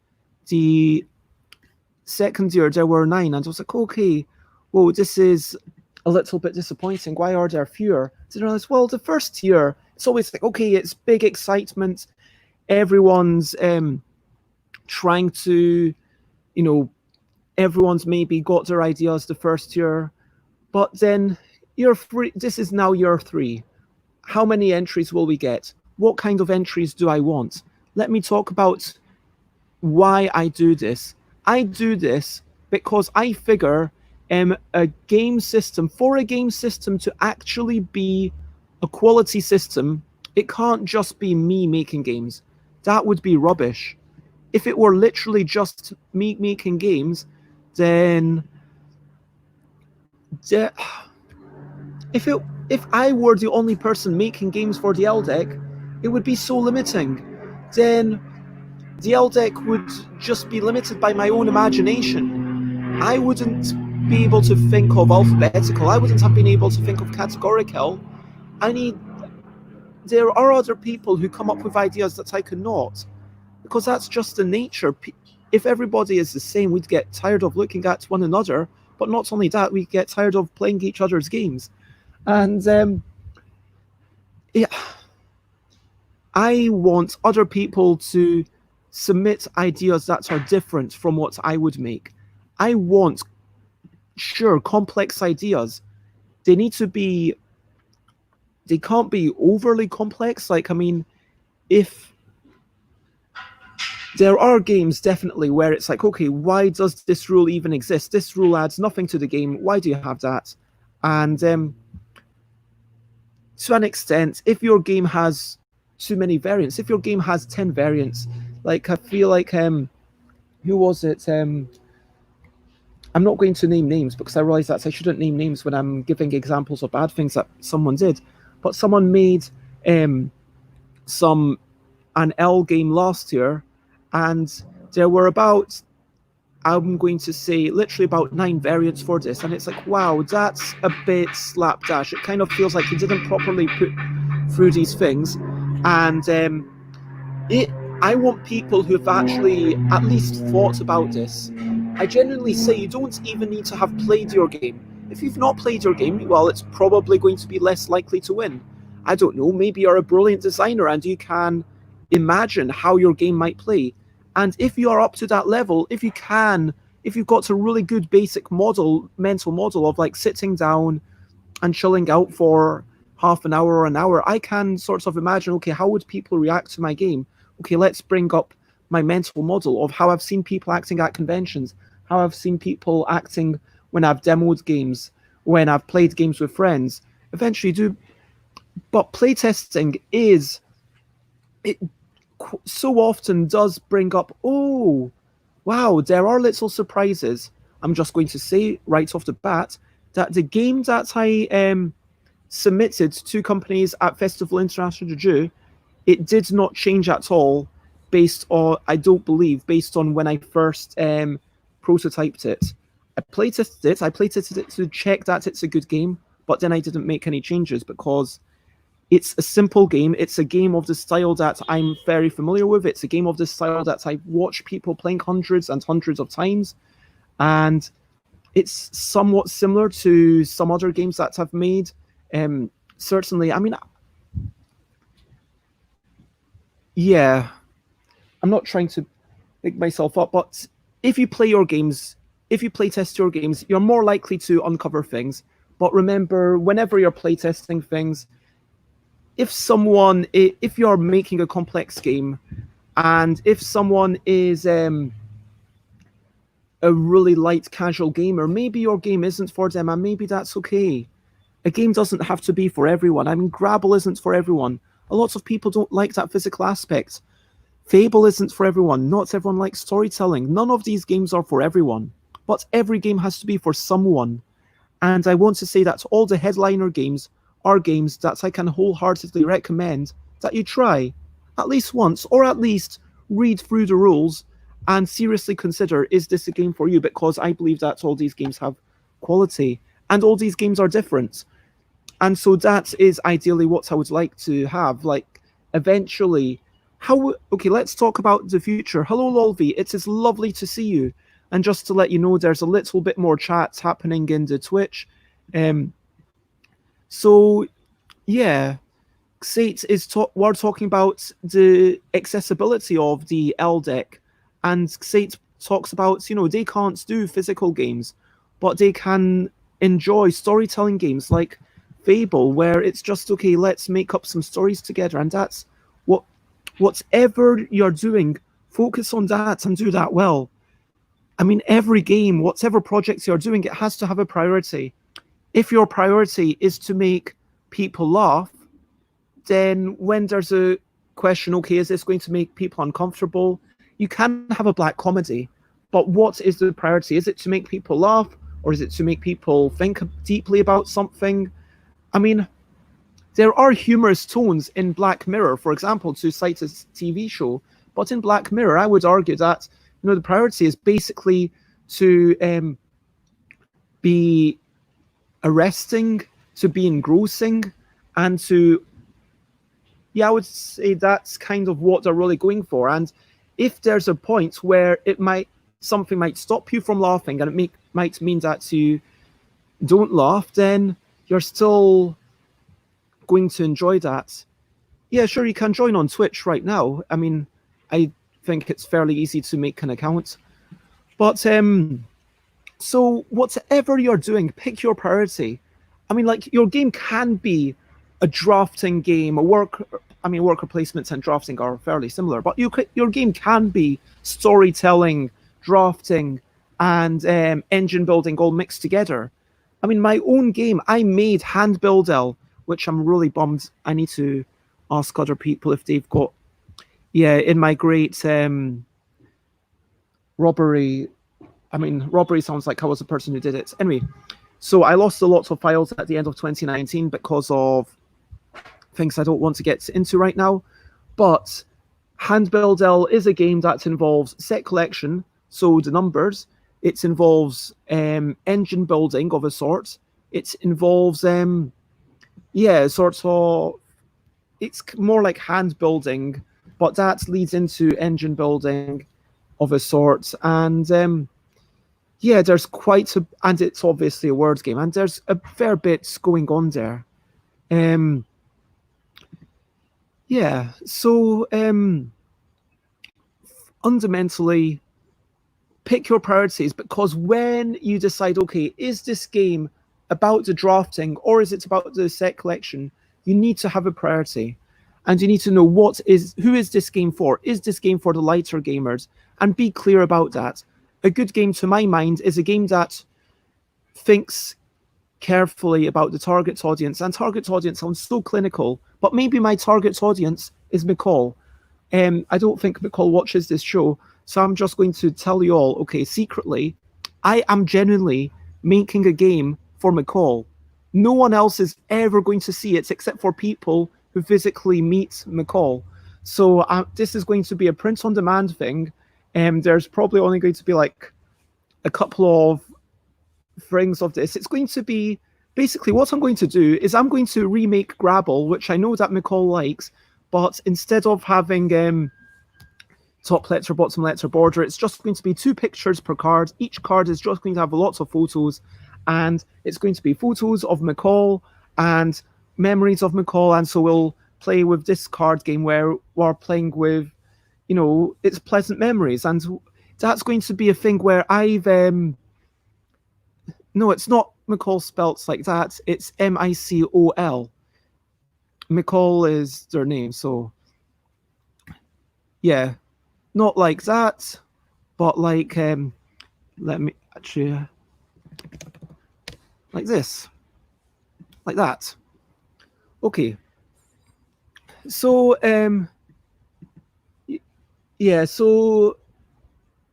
the second year there were 9, and I was like, okay, whoa, this is a little bit disappointing. Why are there fewer? So I realized, well, the first year it's always like, okay, it's big excitement, everyone's trying to, everyone's maybe got their ideas the first year, but then this is now year 3. How many entries will we get? What kind of entries do I want? Let me talk about why I do this. I do this because I figure a game system to actually be a quality system, it can't just be me making games. That would be rubbish. If it were literally just me making games, then if I were the only person making games for the Ldec, it would be so limiting. Then the Ldec would just be limited by my own imagination. I wouldn't be able to think of alphabetical. I wouldn't have been able to think of categorical. There are other people who come up with ideas that I cannot, because that's just the nature. If everybody is the same, we'd get tired of looking at one another, but not only that, we'd get tired of playing each other's games. And I want other people to submit ideas that are different from what I would make. I want, complex ideas. They can't be overly complex. If there are games definitely where it's like, okay, why does this rule even exist? This rule adds nothing to the game. Why do you have that? And to an extent, if your game has too many variants, if your game has 10 variants, I feel like, who was it? I'm not going to name names because I realize that I shouldn't name names when I'm giving examples of bad things that someone did. But someone made an ELL game last year, and there were about, I'm going to say, literally about 9 variants for this. And it's like, wow, that's a bit slapdash. It kind of feels like he didn't properly put through these things. And I want people who've actually at least thought about this. I genuinely say you don't even need to have played your game. If you've not played your game, well, it's probably going to be less likely to win. I don't know, maybe you're a brilliant designer and you can imagine how your game might play. And if you are up to that level, if you've got a really good basic mental model of sitting down and chilling out for half an hour or an hour, I can sort of imagine, okay, how would people react to my game? Okay, let's bring up my mental model of how I've seen people acting at conventions, how I've seen people acting when I've demoed games, when I've played games with friends. Eventually do, but playtesting is, it so often does bring up, oh, wow, there are little surprises. I'm just going to say right off the bat that the game that I submitted to companies at Festival International de Jeu, it did not change at all based on, I don't believe, based on when I first prototyped it. I playtested it to check that it's a good game, but then I didn't make any changes because it's a simple game. It's a game of the style that I'm very familiar with. It's a game of the style that I've watched people playing hundreds and hundreds of times. And it's somewhat similar to some other games that I've made. Certainly, I mean, yeah, I'm not trying to pick myself up, but if you play your games, if you playtest your games, you're more likely to uncover things. But remember, whenever you're playtesting things, if you're making a complex game, and if someone is a really light casual gamer, maybe your game isn't for them, and maybe that's okay. A game doesn't have to be for everyone. I mean, Grabble isn't for everyone. A lot of people don't like that physical aspect. Fable isn't for everyone. Not everyone likes storytelling. None of these games are for everyone. But every game has to be for someone. And I want to say that all the headliner games are games that I can wholeheartedly recommend that you try at least once, or at least read through the rules and seriously consider, is this a game for you? Because I believe that all these games have quality and all these games are different. And so that is ideally what I would like to have. Like, eventually, okay, let's talk about the future. Hello, Lolvi. It is lovely to see you. And just to let you know, there's a little bit more chats happening in the Twitch. So, yeah, we're talking about the accessibility of the Ldec, and Xate talks about, they can't do physical games, but they can enjoy storytelling games like Fable, where it's just, okay, let's make up some stories together, and that's whatever you're doing, focus on that and do that well. I mean, every game, whatever projects you're doing, it has to have a priority. If your priority is to make people laugh, then when there's a question, okay, is this going to make people uncomfortable? You can have a black comedy, but what is the priority? Is it to make people laugh, or is it to make people think deeply about something? I mean, there are humorous tones in Black Mirror, for example, to cite a TV show, but in Black Mirror, I would argue that the priority is basically to be arresting, to be engrossing, and to, I would say that's kind of what they're really going for. And if there's a point where something might stop you from laughing, and it might mean that you don't laugh, then you're still going to enjoy that. Yeah, sure, you can join on Twitch right now. I mean, I think it's fairly easy to make an account. But so whatever you're doing, pick your priority. I mean, like, your game can be a drafting game, worker placements and drafting are fairly similar, but your game can be storytelling, drafting, and engine building all mixed together. I mean, my own game, I made Hand Build ELL, which I'm really bummed. I need to ask other people if they've got, in my great robbery. I mean, robbery sounds like I was the person who did it. Anyway, so I lost a lot of files at the end of 2019 because of things I don't want to get into right now. But Hand Build ELL is a game that involves set collection, so the numbers. It involves engine building of a sort. It involves, it's more like hand building, but that leads into engine building of a sort. And there's and it's obviously a word game, and there's a fair bit going on there. So fundamentally, pick your priorities, because when you decide, okay, is this game about the drafting or is it about the set collection, you need to have a priority. And you need to know who is this game for? Is this game for the lighter gamers? And be clear about that. A good game, to my mind, is a game that thinks carefully about the target audience. And target audience sounds so clinical, but maybe my target audience is McCall. I don't think McCall watches this show, so I'm just going to tell you all, okay, secretly, I am genuinely making a game for McCall. No one else is ever going to see it except for people who physically meet McCall. So this is going to be a print-on-demand thing. There's probably only going to be like a couple of things of this. It's going to be, basically what I'm going to do is I'm going to remake Grabble, which I know that McCall likes, but instead of having top letter, bottom letter border, it's just going to be 2 pictures per card. Each card is just going to have lots of photos, and it's going to be photos of McCall and memories of McCall. And so we'll play with this card game where we're playing with, it's pleasant memories. And that's going to be a thing where no, it's not McCall spelt like that. It's MICOL. McCall is their name, so yeah, not like that, but like let me actually like this, like that. Okay. So yeah, so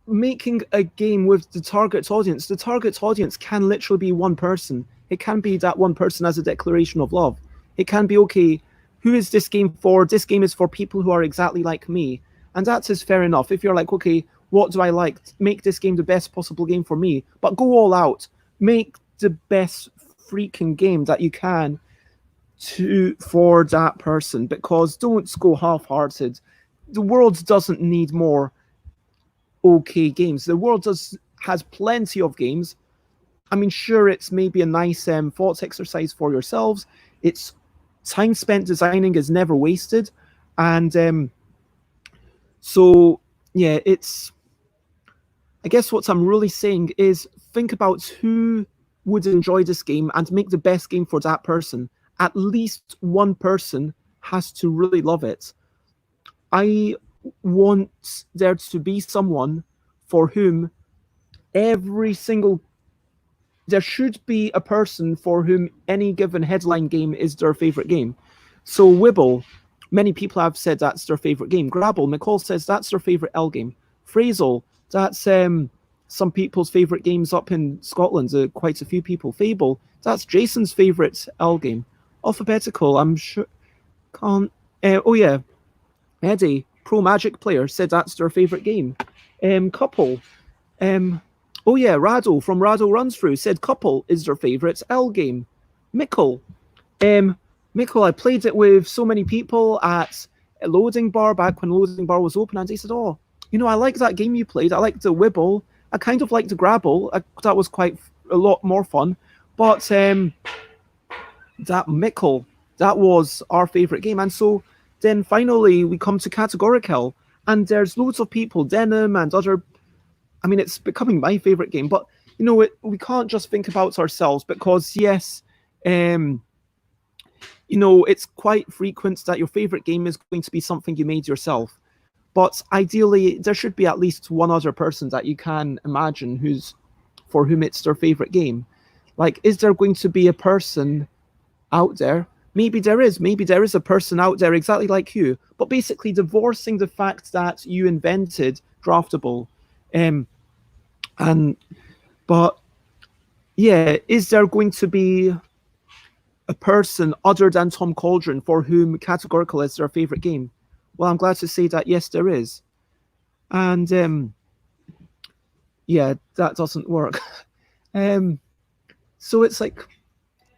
making a game with the target audience can literally be one person. It can be that one person as a declaration of love. It can be, okay, who is this game for? This game is for people who are exactly like me. And that is fair enough. If you're like, okay, what do I like? Make this game the best possible game for me. But go all out. Make the best freaking game that you can for that person. Because don't go half-hearted. The world doesn't need more okay games. The world has plenty of games. I mean, sure, it's maybe a nice thought exercise for yourselves. It's time spent designing is never wasted. And so, yeah, I guess what I'm really saying is think about who would enjoy this game and make the best game for that person. At least one person has to really love it. I want there to be someone for whom there should be a person for whom any given headline game is their favorite game. So Wibble, many people have said that's their favorite game. Grabble, McCall says that's their favorite ELL game. Phrasal, that's some people's favorite games up in Scotland, quite a few people. Fable, that's Jason's favorite ELL game. Alphabetical, I'm sure, can't, oh yeah, Eddie, pro Magic player, said that's their favorite game. Couple, oh yeah, Rado from Rado Runs Through said Couple is their favorite ELL game. Mickle, I played it with so many people at Loading Bar back when Loading Bar was open, and they said, oh, I like that game you played. I liked the Wibble. I kind of liked the Grabble. That was quite a lot more fun. But that Mickle, that was our favorite game. And so then finally we come to Categorical, and there's loads of people, Denim and other. I mean, it's becoming my favorite game, but we can't just think about ourselves, because yes, it's quite frequent that your favorite game is going to be something you made yourself. But ideally, there should be at least one other person that you can imagine for whom it's their favorite game. Like, is there going to be a person out there? Maybe there is. Maybe there is a person out there exactly like you, but basically divorcing the fact that you invented Draftable. But yeah, is there going to be a person other than Tom Cauldron for whom Categorical is their favorite game? Well, I'm glad to say that yes, there is. And yeah, that doesn't work. So it's like,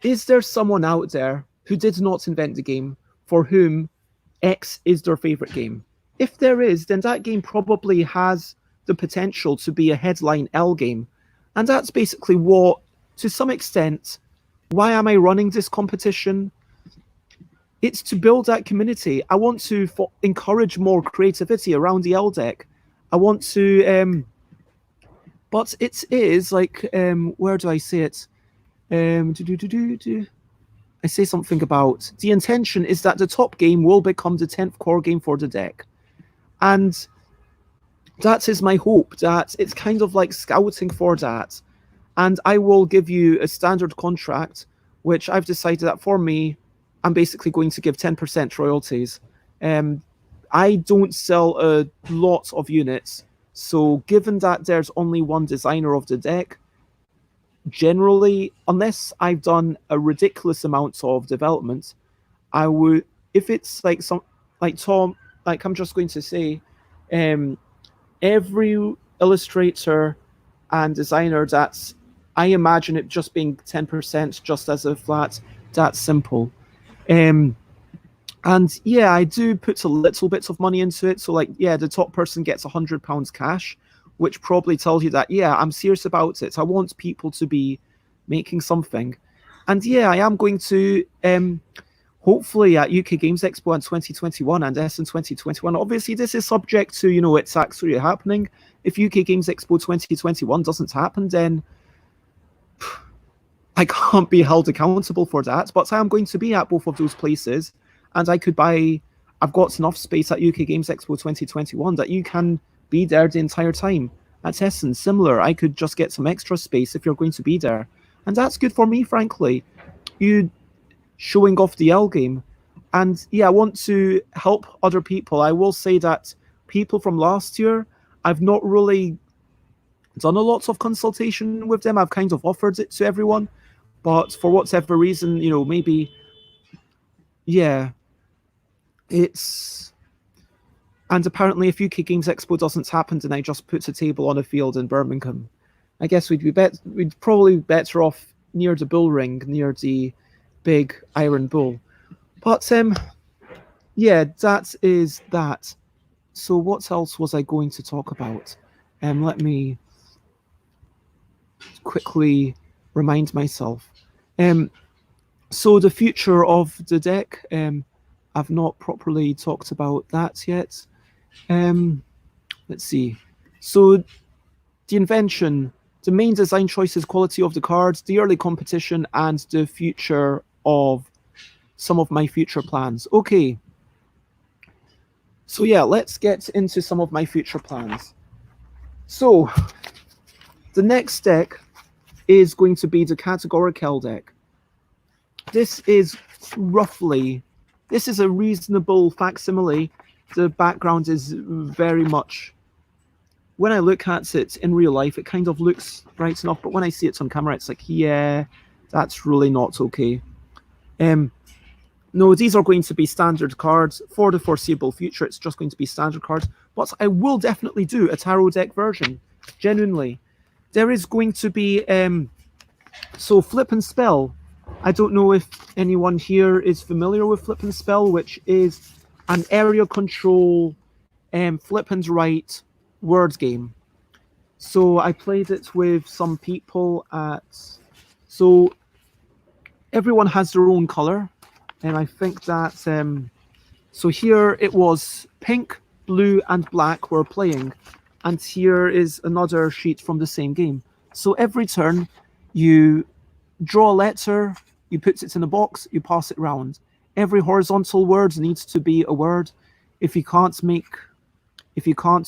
is there someone out there who did not invent the game for whom X is their favorite game? If there is, then that game probably has the potential to be a headline ELL game. And that's basically what, to some extent, why am I running this competition? It's to build that community. I want to encourage more creativity around the Ldec. I want to, but it is like, where do I say it? I I say something about the intention is that the top game will become the 10th core game for the deck. And that is my hope, that it's kind of like scouting for that. And I will give you a standard contract, which I've decided that for me, I'm basically going to give 10% royalties. I don't sell a lot of units, so given that there's only one designer of the deck, generally, unless I've done a ridiculous amount of development, I would, if it's like some, like Tom, like I'm just going to say, every illustrator and designer that's, I imagine it just being 10% just as a flat, that's simple. And yeah, I do put a little bit of money into it. So like, yeah, the top person gets £100 cash, which probably tells you that, yeah, I'm serious about it. I want people to be making something. And yeah, I am going to, hopefully at UK Games Expo in 2021 and Essen 2021. Obviously, this is subject to, you know, it's actually happening. If UK Games Expo 2021 doesn't happen, then I can't be held accountable for that. But I am going to be at both of those places, and I could buy, I've got enough space at UK Games Expo 2021 that you can be there the entire time. At Essen, similar, I could just get some extra space if you're going to be there. And that's good for me, frankly. You showing off the ELL game. And yeah, I want to help other people. I will say that people from last year, I've not really done a lot of consultation with them. I've kind of offered it to everyone. But for whatever reason, you know, maybe, yeah, it's... And apparently if UK Games Expo doesn't happen, then I just put a table on a field in Birmingham. I guess we'd probably be better off near the bull ring, near the big iron bull. But yeah, that is that. So what else was I going to talk about? Let me quickly remind myself. So the future of the deck, I've not properly talked about that yet. Let's see. So the invention, the main design choices, quality of the cards, the early competition, and the future of some of my future plans. Okay. So yeah, let's get into some of my future plans. So the next deck is going to be the categorical deck. This is roughly, this is a reasonable facsimile. The background is very much, when I look at it in real life, it kind of looks right enough, but when I see it on camera, it's like, yeah, that's really not okay. No, these are going to be standard cards for the foreseeable future. It's just going to be standard cards, but I will definitely do a tarot deck version, genuinely. There is going to be, so Flip and Spell. I don't know if anyone here is familiar with Flip and Spell, which is an area control flip and write word game. So I played it with some people at, so everyone has their own color. And I think that, so here it was pink, blue, and black were playing. And here is another sheet from the same game. So every turn, you draw a letter, you put it in a box, you pass it round. Every horizontal word needs to be a word. If you can't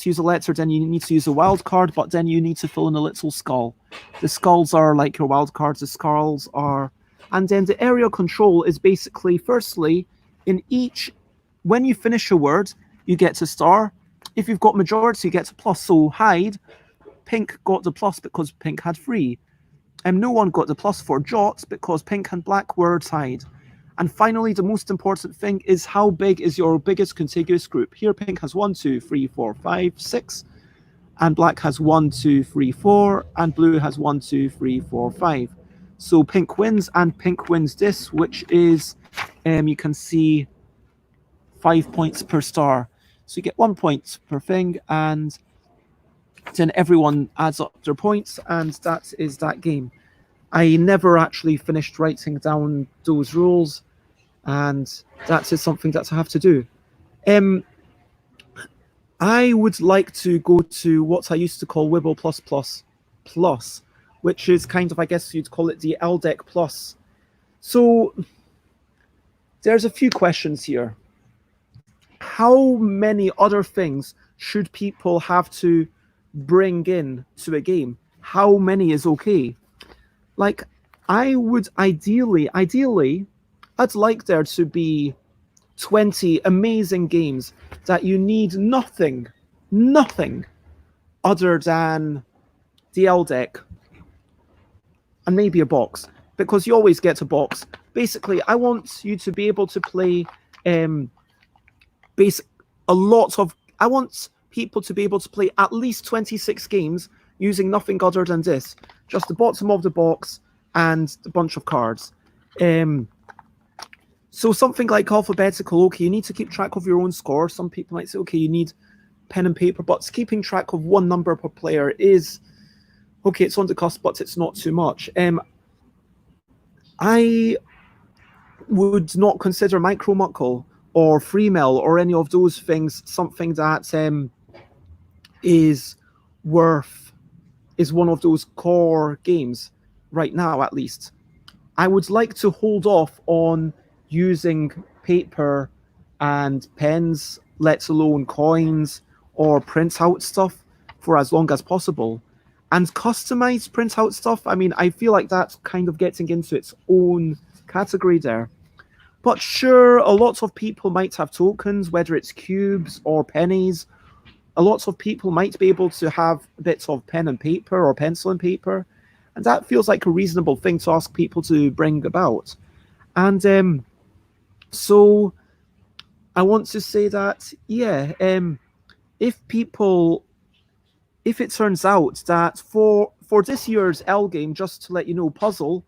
use a letter, then you need to use a wild card, but then you need to fill in a little skull. The skulls are like your wild cards, the skulls are... And then the area control is basically, firstly, in each, when you finish a word, you get a star. If you've got majority, you get a plus. So hide, pink got the plus because pink had 3. And no one got the plus for jot because pink and black were tied. And finally, the most important thing is how big is your biggest contiguous group. Here, pink has 1, 2, 3, 4, 5, 6. And black has 1, 2, 3, 4. And blue has 1, 2, 3, 4, 5. So pink wins, and pink wins this, which is, you can see 5 points per star. So you get 1 point per thing, and then everyone adds up their points, and that is that game. I never actually finished writing down those rules, and that is something that I have to do. I would like to go to what I used to call Wibble Plus, which is kind of, I guess you'd call it the Ldec Plus. So there's a few questions here. How many other things should people have to bring in to a game? How many is okay? Like, I would ideally, I'd like there to be 20 amazing games that you need nothing other than the Ldec and maybe a box, because you always get a box. Basically, I want you to be able to play I want people to be able to play at least 26 games using nothing other than this, just the bottom of the box and a bunch of cards. So something like alphabetical, okay, you need to keep track of your own score. Some people might say, okay, you need pen and paper, but keeping track of one number per player is, okay, it's on the cusp, but it's not too much. I would not consider Micro Muckle or Freemail or any of those things something that is one of those core games right now, at least. I would like to hold off on using paper and pens, let alone coins or print out stuff, for as long as possible. And customized print out stuff, I mean, I feel like that's kind of getting into its own category there. But sure, a lot of people might have tokens, whether it's cubes or pennies. A lot of people might be able to have bits of pen and paper or pencil and paper. And that feels like a reasonable thing to ask people to bring about. And so I want to say that, yeah, if it turns out that for this year's ELL game, just to let you know, Puzzle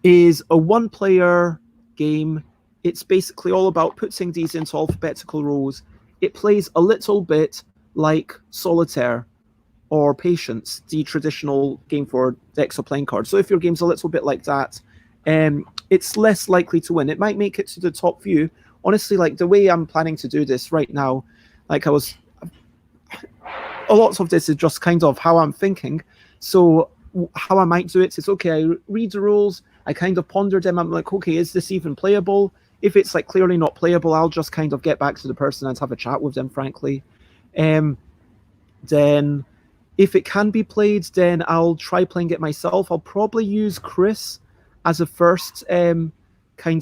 is a one-player game. It's basically all about putting these into alphabetical rows. It plays a little bit like Solitaire or Patience, the traditional game for decks of playing cards. So if your game's a little bit like that, it's less likely to win. It might make it to the top few. Honestly, like the way I'm planning to do this right now, like a lot of this is just kind of how I'm thinking. So how I might do it is, okay, I read the rules, I kind of ponder them, I'm like, okay, is this even playable? If it's like clearly not playable, I'll just kind of get back to the person and have a chat with them, frankly. Then if it can be played, then I'll try playing it myself. I'll probably use Chris as a first kind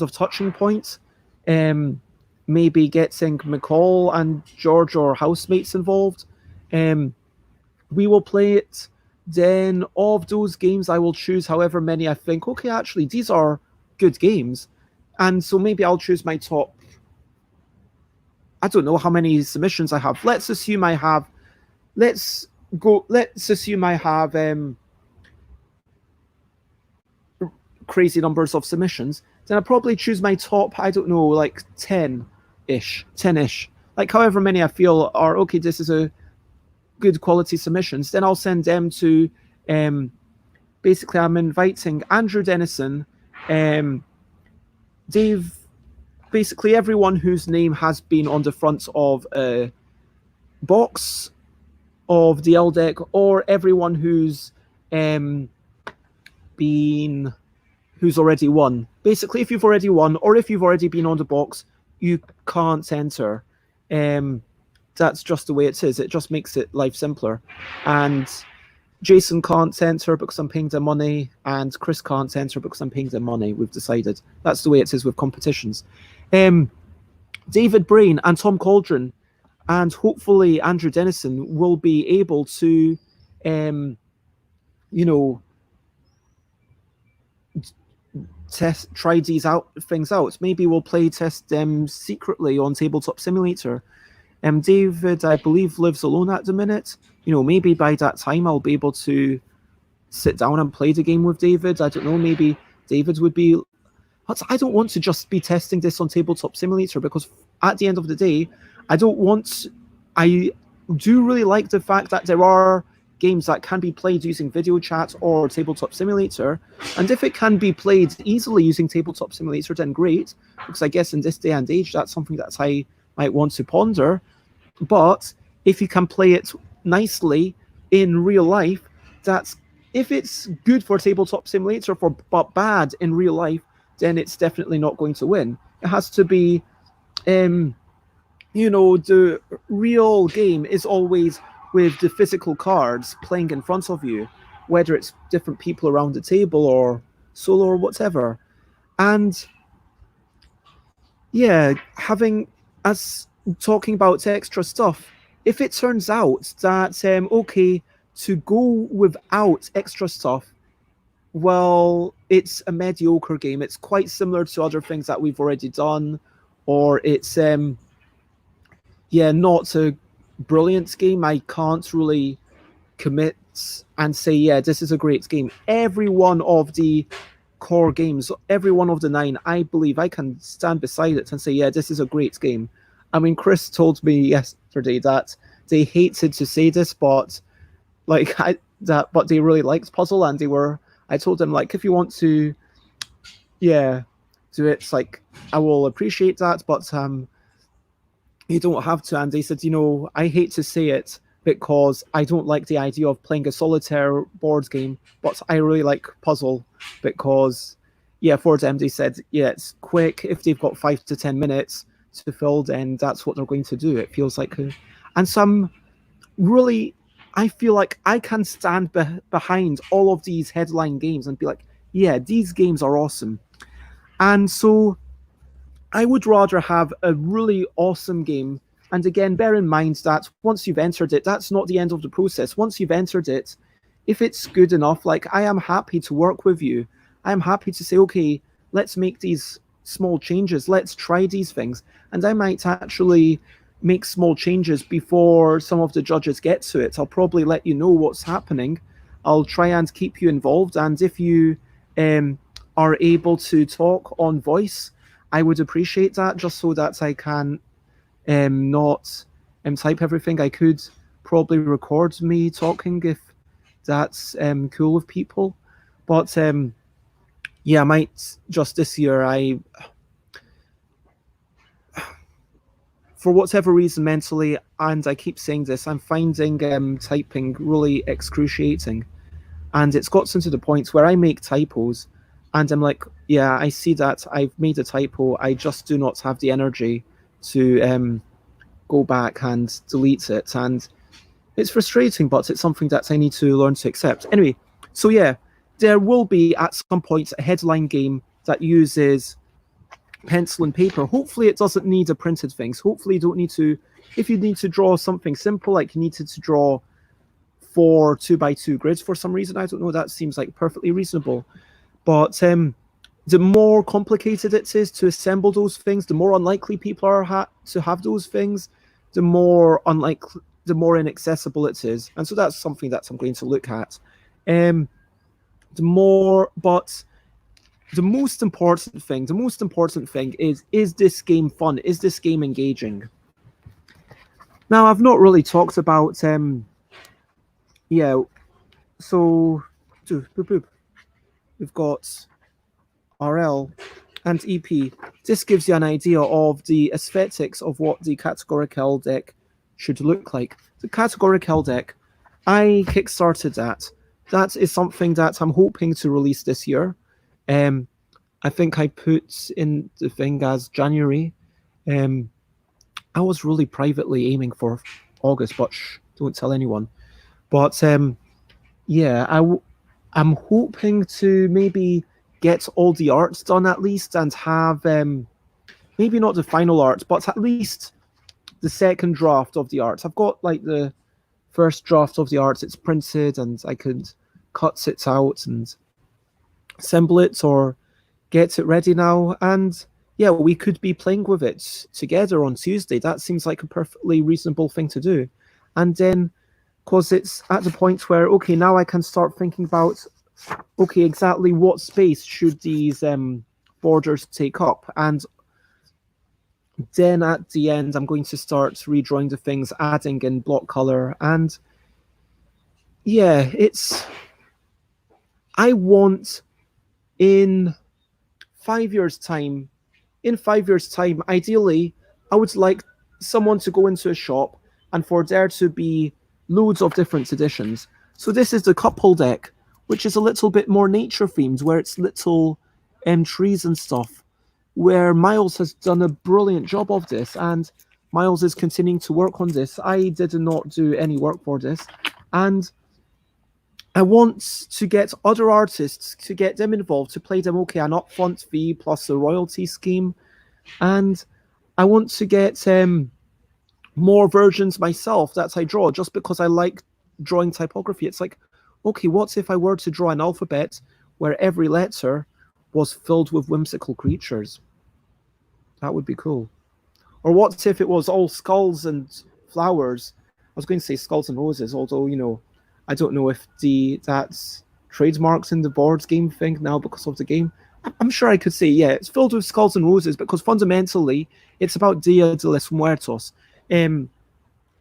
of touching point. Maybe getting McCall and George or housemates involved. We will play it. Then of those games, I will choose however many I think, okay, actually, these are good games. And so maybe I'll choose my top, I don't know how many submissions I have. Let's assume I have crazy numbers of submissions. Then I'll probably choose my top, I don't know, like 10-ish. Like however many I feel are, okay, this is a good quality submissions. Then I'll send them to, basically I'm inviting Andrew Dennison, Dave, basically everyone whose name has been on the front of a box of the Ldec, or everyone who's already won. Basically, if you've already won, or if you've already been on the box, you can't enter. That's just the way it is. It just makes it life simpler. And Jason can't enter because I'm paying them money, and Chris can't enter because I'm paying them money. We've decided that's the way it is with competitions. David Brain and Tom Cauldron, and hopefully Andrew Dennison will be able to, try these things out. Maybe we'll play test them secretly on Tabletop Simulator. David, I believe, lives alone at the minute. Maybe by that time I'll be able to sit down and play the game with David. I don't know, maybe David would be... I don't want to just be testing this on Tabletop Simulator, because at the end of the day, I do really like the fact that there are games that can be played using video chat or Tabletop Simulator. And if it can be played easily using Tabletop Simulator, then great, because I guess in this day and age, that's something that I might want to ponder. But if you can play it nicely in real life, if it's good for Tabletop Simulator but bad in real life, then it's definitely not going to win. It has to be, the real game is always with the physical cards playing in front of you, whether it's different people around the table or solo or whatever. And yeah, having us talking about extra stuff, if it turns out that okay, to go without extra stuff, well, it's a mediocre game. It's quite similar to other things that we've already done, or it's not a brilliant game. I can't really commit and say, yeah, this is a great game. Every one of the core games, every one of the 9, I believe I can stand beside it and say, yeah, this is a great game. I mean, Chris told me yesterday that they hated to say this, but but they really liked Puzzle, and I told them, like, if you want to, do it, like, I will appreciate that, but you don't have to. And they said, I hate to say it because I don't like the idea of playing a solitaire board game, but I really like Puzzle because, for them, they said, it's quick. If they've got 5 to 10 minutes to fill, then that's what they're going to do. It feels like, and some really, I feel like I can stand behind all of these headline games and be like, yeah, these games are awesome. And so I would rather have a really awesome game. And again, bear in mind that once you've entered it, that's not the end of the process. Once you've entered it, if it's good enough, like, I am happy to work with you. I am happy to say, okay, let's make these small changes. Let's try these things. And I might actually make small changes before some of the judges get to it. I'll probably let you know what's happening. I'll try and keep you involved. And if you are able to talk on voice, I would appreciate that, just so that I can not type everything. I could probably record me talking if that's cool with people. But I might just this year, for whatever reason mentally, and I keep saying this, I'm finding typing really excruciating. And it's gotten to the point where I make typos and I'm like, yeah, I see that I've made a typo. I just do not have the energy to go back and delete it. And it's frustrating, but it's something that I need to learn to accept. Anyway, so yeah, there will be at some point a headline game that uses pencil and paper. Hopefully it doesn't need a printed things. Hopefully you don't need to, if you need to draw something simple, like you needed to draw 4 2x2 grids for some reason, I don't know, that seems like perfectly reasonable. But the more complicated it is to assemble those things, the more unlikely people are to have those things, the more inaccessible it is. And so that's something that I'm going to look at. But the most important thing is this game fun? Is this game engaging? Now, I've not really talked about, so we've got RL and EP. This gives you an idea of the aesthetics of what the categorical deck should look like. The categorical deck, I kickstarted that. That is something that I'm hoping to release this year. I think I put in the thing as January. I was really privately aiming for August, but don't tell anyone. But I'm hoping to maybe get all the arts done at least, and have maybe not the final art, but at least the second draft of the art. I've got like the first draft of the art, it's printed, and I could cut it out and assemble it or get it ready now. And yeah, we could be playing with it together on Tuesday. That seems like a perfectly reasonable thing to do. And then, because it's at the point where, okay, now I can start thinking about, okay, exactly what space should these borders take up. And then at the end, I'm going to start redrawing the things, adding in block color. And yeah, I want in 5 years' time, ideally, I would like someone to go into a shop and for there to be loads of different editions. So this is the couple deck, which is a little bit more nature themed, where it's little trees and stuff, where Miles has done a brilliant job of this, and Miles is continuing to work on this. I did not do any work for this, and I want to get other artists to get them involved to play them. Okay, an upfront fee plus a royalty scheme, and I want to get more versions myself that I draw just because I like drawing typography. It's like, okay, what if I were to draw an alphabet where every letter was filled with whimsical creatures? That would be cool. Or what if it was all skulls and flowers? I was going to say skulls and roses, although, I don't know if that's trademarks in the board game thing now because of the game. I'm sure I could say, yeah, it's filled with skulls and roses because fundamentally it's about Dia de los Muertos.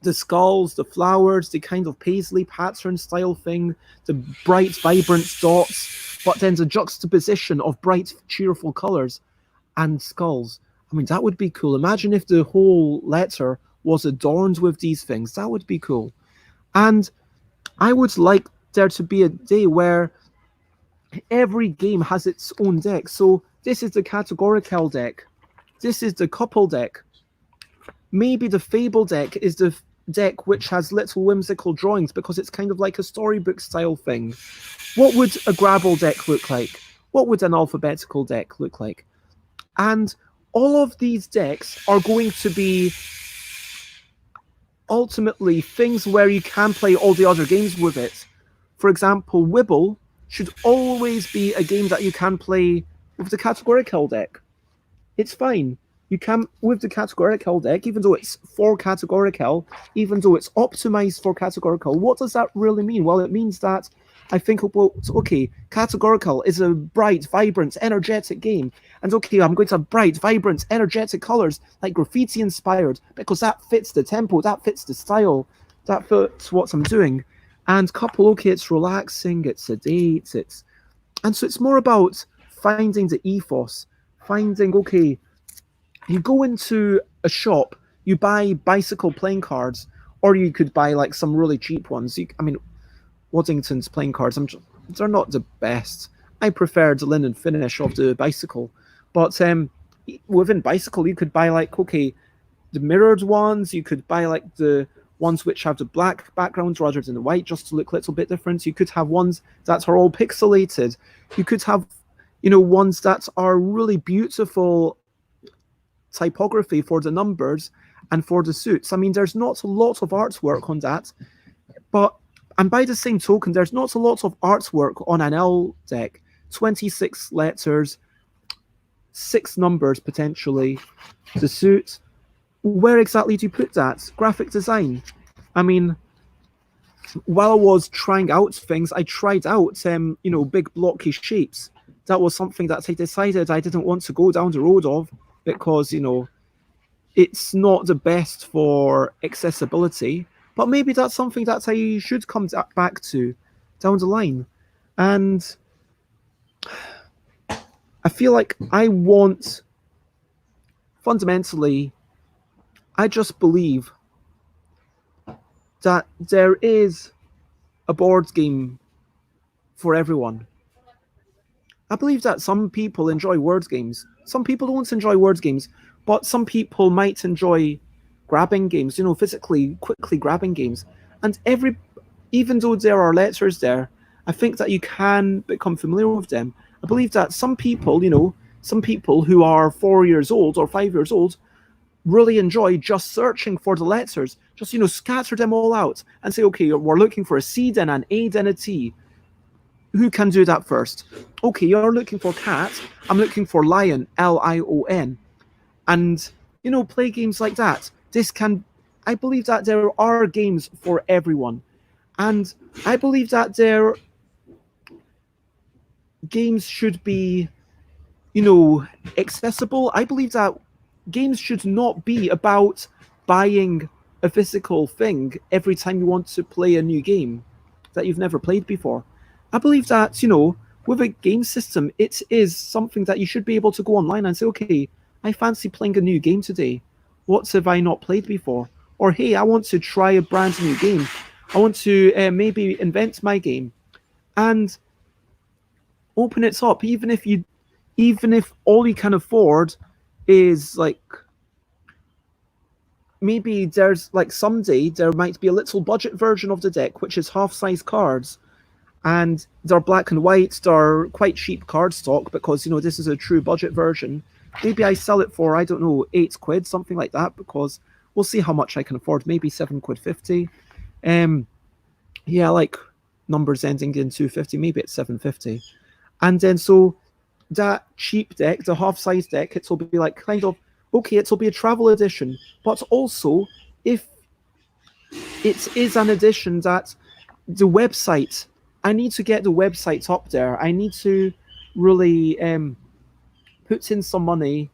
The skulls, the flowers, the kind of paisley pattern style thing, the bright, vibrant dots, but then the juxtaposition of bright, cheerful colors and skulls. I mean, that would be cool. Imagine if the whole letter was adorned with these things. That would be cool. And I would like there to be a day where every game has its own deck. So this is the categorical deck. This is the couple deck. Maybe the Fable deck is the deck which has little whimsical drawings because it's kind of like a storybook style thing. What would a Grabble deck look like? What would an alphabetical deck look like? And all of these decks are going to be ultimately things where you can play all the other games with it. For example, Wibble should always be a game that you can play with the categorical deck. It's fine. You can, with the categorical deck, even though it's for categorical, even though it's optimized for categorical, what does that really mean? Well, it means that I think, well, okay, categorical is a bright, vibrant, energetic game. And okay, I'm going to have bright, vibrant, energetic colors, like graffiti inspired, because that fits the tempo, that fits the style, that fits what I'm doing. And couple, okay, it's relaxing, it's sedate, and so it's more about finding the ethos, finding, okay, you go into a shop, you buy bicycle playing cards, or you could buy like some really cheap ones. I mean, Waddington's playing cards, they're not the best. I prefer the linen finish of the bicycle. But within bicycle, you could buy like, okay, the mirrored ones. You could buy like the ones which have the black backgrounds rather than the white, just to look a little bit different. You could have ones that are all pixelated. You could have, ones that are really beautiful typography for the numbers and for the suits. I mean, there's not a lot of artwork on that, and by the same token, there's not a lot of artwork on an ELL deck. 26 letters, 6 numbers potentially, the suit. Where exactly do you put that? Graphic design. I mean, while I was trying out things, I tried out, big blocky shapes. That was something that I decided I didn't want to go down the road of because, it's not the best for accessibility. But maybe that's something that I should come back to down the line. And I feel like fundamentally, I just believe that there is a board game for everyone. I believe that some people enjoy word games. Some people don't enjoy word games, but some people might enjoy grabbing games, physically, quickly grabbing games. And even though there are letters there, I think that you can become familiar with them. I believe that some people who are 4 years old or 5 years old really enjoy just searching for the letters, just, scatter them all out and say, okay, we're looking for a C, then an A, then a T. Who can do that first? Okay, you're looking for cat. I'm looking for lion, Lion. And, play games like that. I believe that there are games for everyone. And I believe that games should be, accessible. I believe that games should not be about buying a physical thing every time you want to play a new game that you've never played before. I believe that, with a game system, it is something that you should be able to go online and say, okay, I fancy playing a new game today. What have I not played before? Or, hey, I want to try a brand new game. I want to maybe invent my game and open it up, even if even if all you can afford is like, maybe there's like someday there might be a little budget version of the deck which is half size cards, and they're black and white, they're quite cheap card stock because this is a true budget version. Maybe I sell it for, I don't know, £8, something like that, because we'll see how much I can afford. Maybe £7.50. Yeah, like numbers ending in 250, maybe it's 750. And then so that cheap deck, the half size deck, it'll be like kind of okay, it'll be a travel edition, but also if it is an edition that the website, I need to get the website up there. I need to really put in some money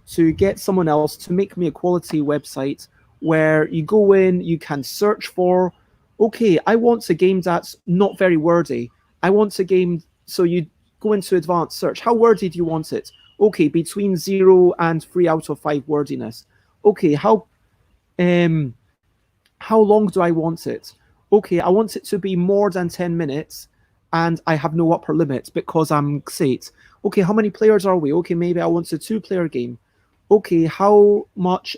to get someone else to make me a quality website where you go in, you can search for, okay, I want a game that's not very wordy. I want a game, so you go into advanced search. How wordy do you want it? Okay, between 0 and 3 out of 5 wordiness. Okay, how long do I want it? Okay, I want it to be more than 10 minutes and I have no upper limit because I'm sate. Okay, how many players are we? Okay, maybe I want a 2-player game. Okay, how much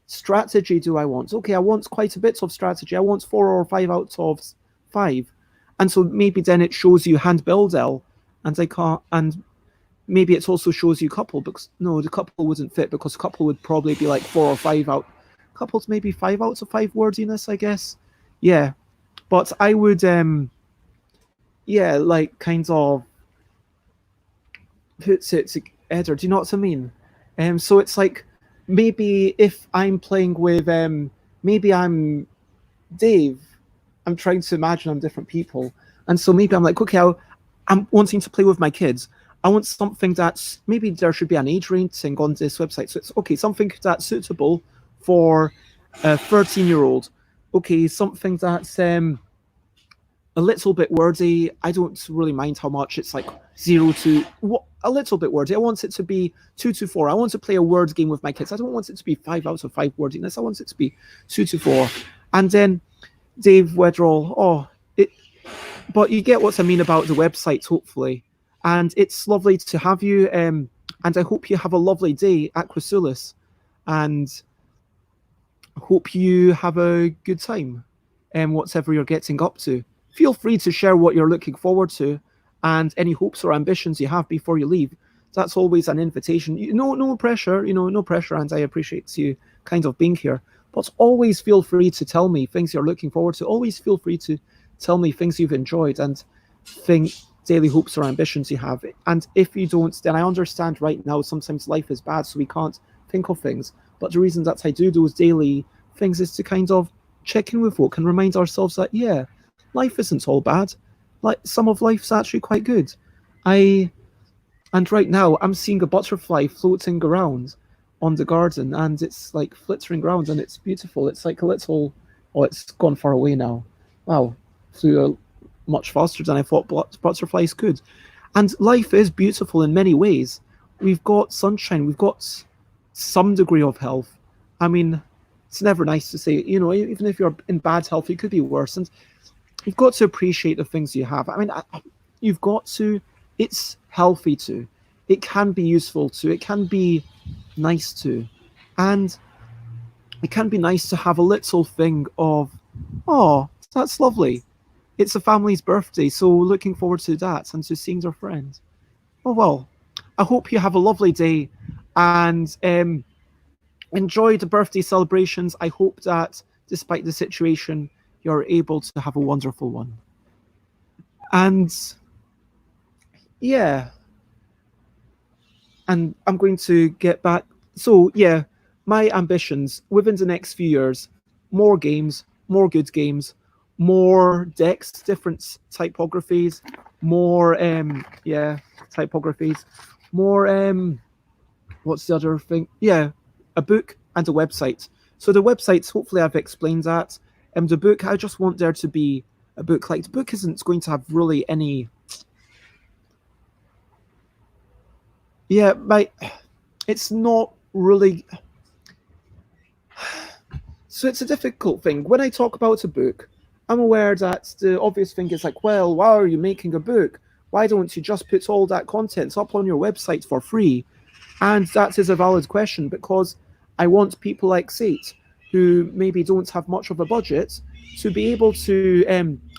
strategy do I want? Okay, I want quite a bit of strategy. I want 4 or 5 out of 5. And so maybe then it shows you hand build L, and I can't, and maybe it also shows you couple, because no, the couple wouldn't fit because couple would probably be like 4 or 5 out. Couples maybe 5 out of 5 wordiness, I guess. Yeah, but I would yeah, like kind of puts it together. Do you know what I mean? So it's like maybe if I'm playing with maybe I'm Dave, I'm trying to imagine I'm different people, and so maybe I'm like, okay, I'm wanting to play with my kids. I want something that's, maybe there should be an age rating on this website. So it's okay, something that's suitable for a 13-year-old. Okay, something that's a little bit wordy. I don't really mind how much. It's like 0 to a little bit wordy. I want it to be 2 to 4. I want to play a word game with my kids. I don't want it to be 5 out of 5 wordiness. I want it to be 2 to 4. And then Dave Wedderall, but you get what I mean about the website, hopefully. And it's lovely to have you. And I hope you have a lovely day at Chrysoulis. And hope you have a good time and whatever you're getting up to. Feel free to share what you're looking forward to and any hopes or ambitions you have before you leave. That's always an invitation. No pressure, no pressure, and I appreciate you kind of being here. But always feel free to tell me things you're looking forward to. Always feel free to tell me things you've enjoyed and daily hopes or ambitions you have. And if you don't, then I understand right now sometimes life is bad, so we can't think of things. But the reason that I do those daily things is to kind of check in with folk and remind ourselves that, yeah, life isn't all bad. Like, some of life's actually quite good. And right now I'm seeing a butterfly floating around on the garden, and it's like flittering around, and it's beautiful. It's like a little, oh, it's gone far away now. Wow, flew much faster than I thought butterflies could. And life is beautiful in many ways. We've got sunshine, we've got some degree of health. I mean, it's never nice to say, even if you're in bad health, it could be worse. And you've got to appreciate the things you have. I mean, you've got to, it's healthy to, it can be useful to, it can be nice to. And it can be nice to have a little thing of, oh, that's lovely. It's a family's birthday, so looking forward to that and to seeing their friends. Oh, well, I hope you have a lovely day and enjoy the birthday celebrations. I hope that despite the situation, you're able to have a wonderful one. And yeah, and I'm going to get back. So yeah, my ambitions within the next few years: more games, more good games, more decks, different typographies, more typographies, more what's the other thing? Yeah, a book and a website. So the websites, hopefully I've explained that. The book, I just want there to be a book. Like, the book isn't going to have really any. Yeah, it's not really. So it's a difficult thing. When I talk about a book, I'm aware that the obvious thing is like, well, why are you making a book? why don't you just put all that content up on your website for free? And that is a valid question, because I want people like Sate, who maybe don't have much of a budget, to be able to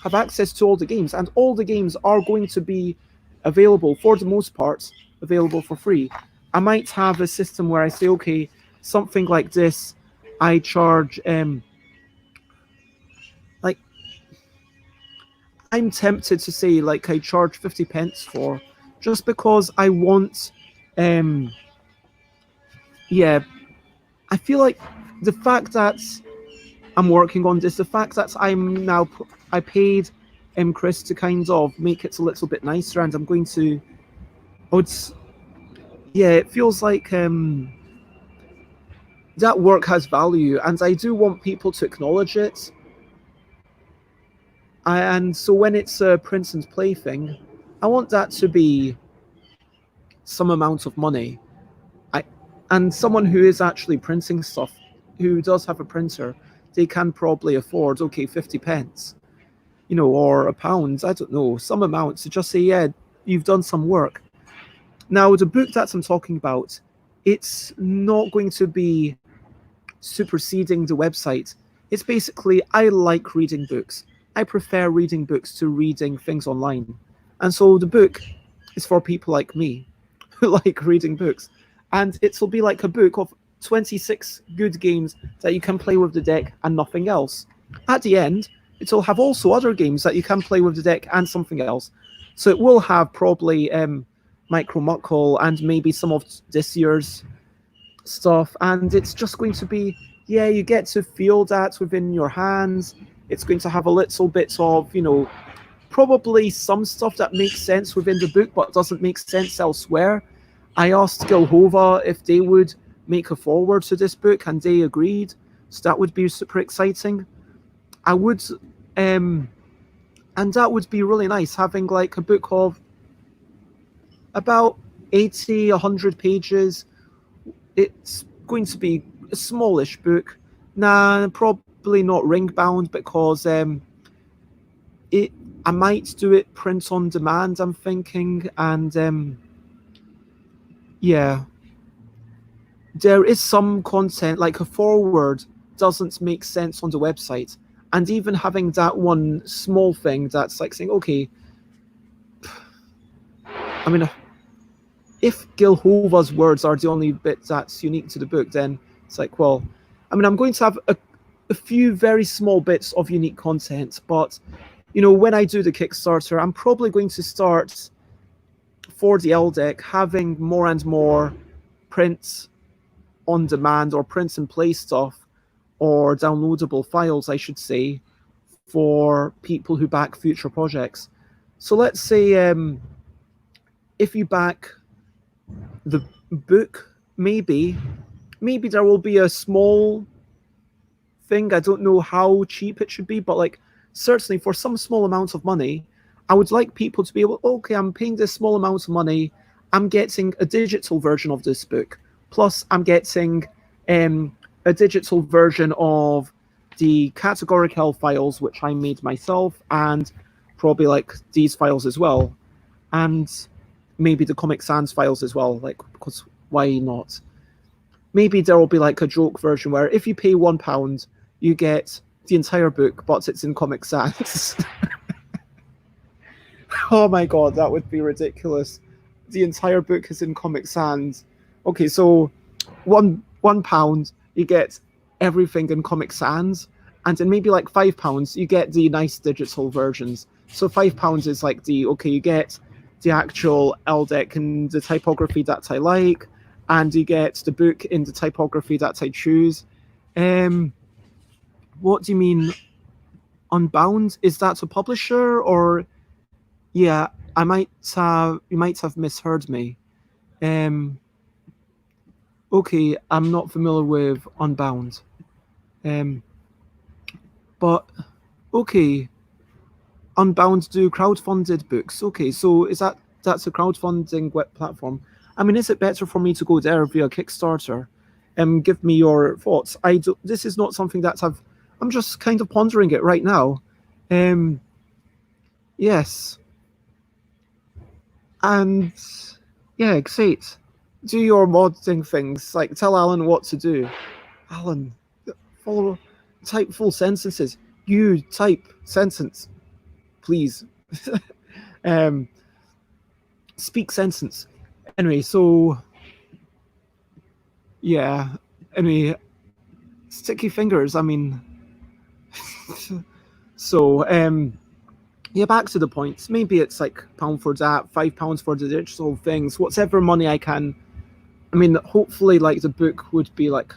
have access to all the games. And all the games are going to be available, for the most part, available for free. I might have a system where I say, okay, something like this, I charge, like, I'm tempted to say, like, I charge 50 pence for, just because I want, um, yeah, I feel like the fact that I'm working on this, the fact that I paid Chris to kind of make it a little bit nicer, and I'm going to, I would, yeah, it feels like that work has value, and I do want people to acknowledge it. And so when it's a print and play thing, I want that to be some amount of money. I and someone who is actually printing stuff, who does have a printer, they can probably afford, okay, 50 pence, or a pound, I don't know, some amount to just say, yeah, you've done some work. Now, the book that I'm talking about, it's not going to be superseding the website. It's basically, I like reading books. I prefer reading books to reading things online. And so the book is for people like me who like reading books. And it'll be like a book of 26 good games that you can play with the deck and nothing else. At the end, it'll have also other games that you can play with the deck and something else. So it will have probably Micro Muckle and maybe some of this year's stuff. And it's just going to be, yeah, you get to feel that within your hands. It's going to have a little bit of, probably some stuff that makes sense within the book but doesn't make sense elsewhere. I asked Gilhova if they would make a forward to this book, and they agreed. So that would be super exciting. I would, and that would be really nice, having like a book of about 80, 100 pages. It's going to be a smallish book. Nah, probably not ring bound, because I might do it print on demand, I'm thinking, and yeah, there is some content, like a forward doesn't make sense on the website, and even having that one small thing that's like saying, okay, I mean, if Gilhova's words are the only bit that's unique to the book, then it's like, well, I mean, I'm going to have a few very small bits of unique content, but when I do the Kickstarter, I'm probably going to start for the Ldec having more and more print on demand or print and play stuff, or downloadable files, I should say, for people who back future projects. So let's say if you back the book, maybe there will be a small thing. I don't know how cheap it should be, but like certainly for some small amount of money, I would like people to be able, okay, I'm paying this small amount of money, I'm getting a digital version of this book, plus I'm getting a digital version of the categorical files, which I made myself, and probably like these files as well, and maybe the Comic Sans files as well, like, because why not? Maybe there will be like a joke version where if you pay £1, you get the entire book, but it's in Comic Sans. Oh my god, that would be ridiculous. The entire book is in Comic Sans. Okay, so £1, you get everything in Comic Sans, and then maybe like £5, you get the nice digital versions. So £5 is like you get the actual Ldec in the typography that I like, and you get the book in the typography that I choose. What do you mean Unbound? Is that a publisher, or yeah, you might have misheard me. Okay, I'm not familiar with Unbound. But okay, Unbound do crowdfunded books. Okay, so that's a crowdfunding web platform. I mean, is it better for me to go there via Kickstarter? Give me your thoughts. This is not something that I'm just kind of pondering it right now. Yes. And yeah, great. Do your modding things. Like tell Alan what to do. Alan, follow, type full sentences. You type sentence, please. um, speak sentence. Anyway, so yeah. Anyway, sticky fingers. I mean, so yeah. Back to the points. Maybe it's like £1 for that, £5 for the digital things, whatever money I can. I mean, hopefully, like the book would be like,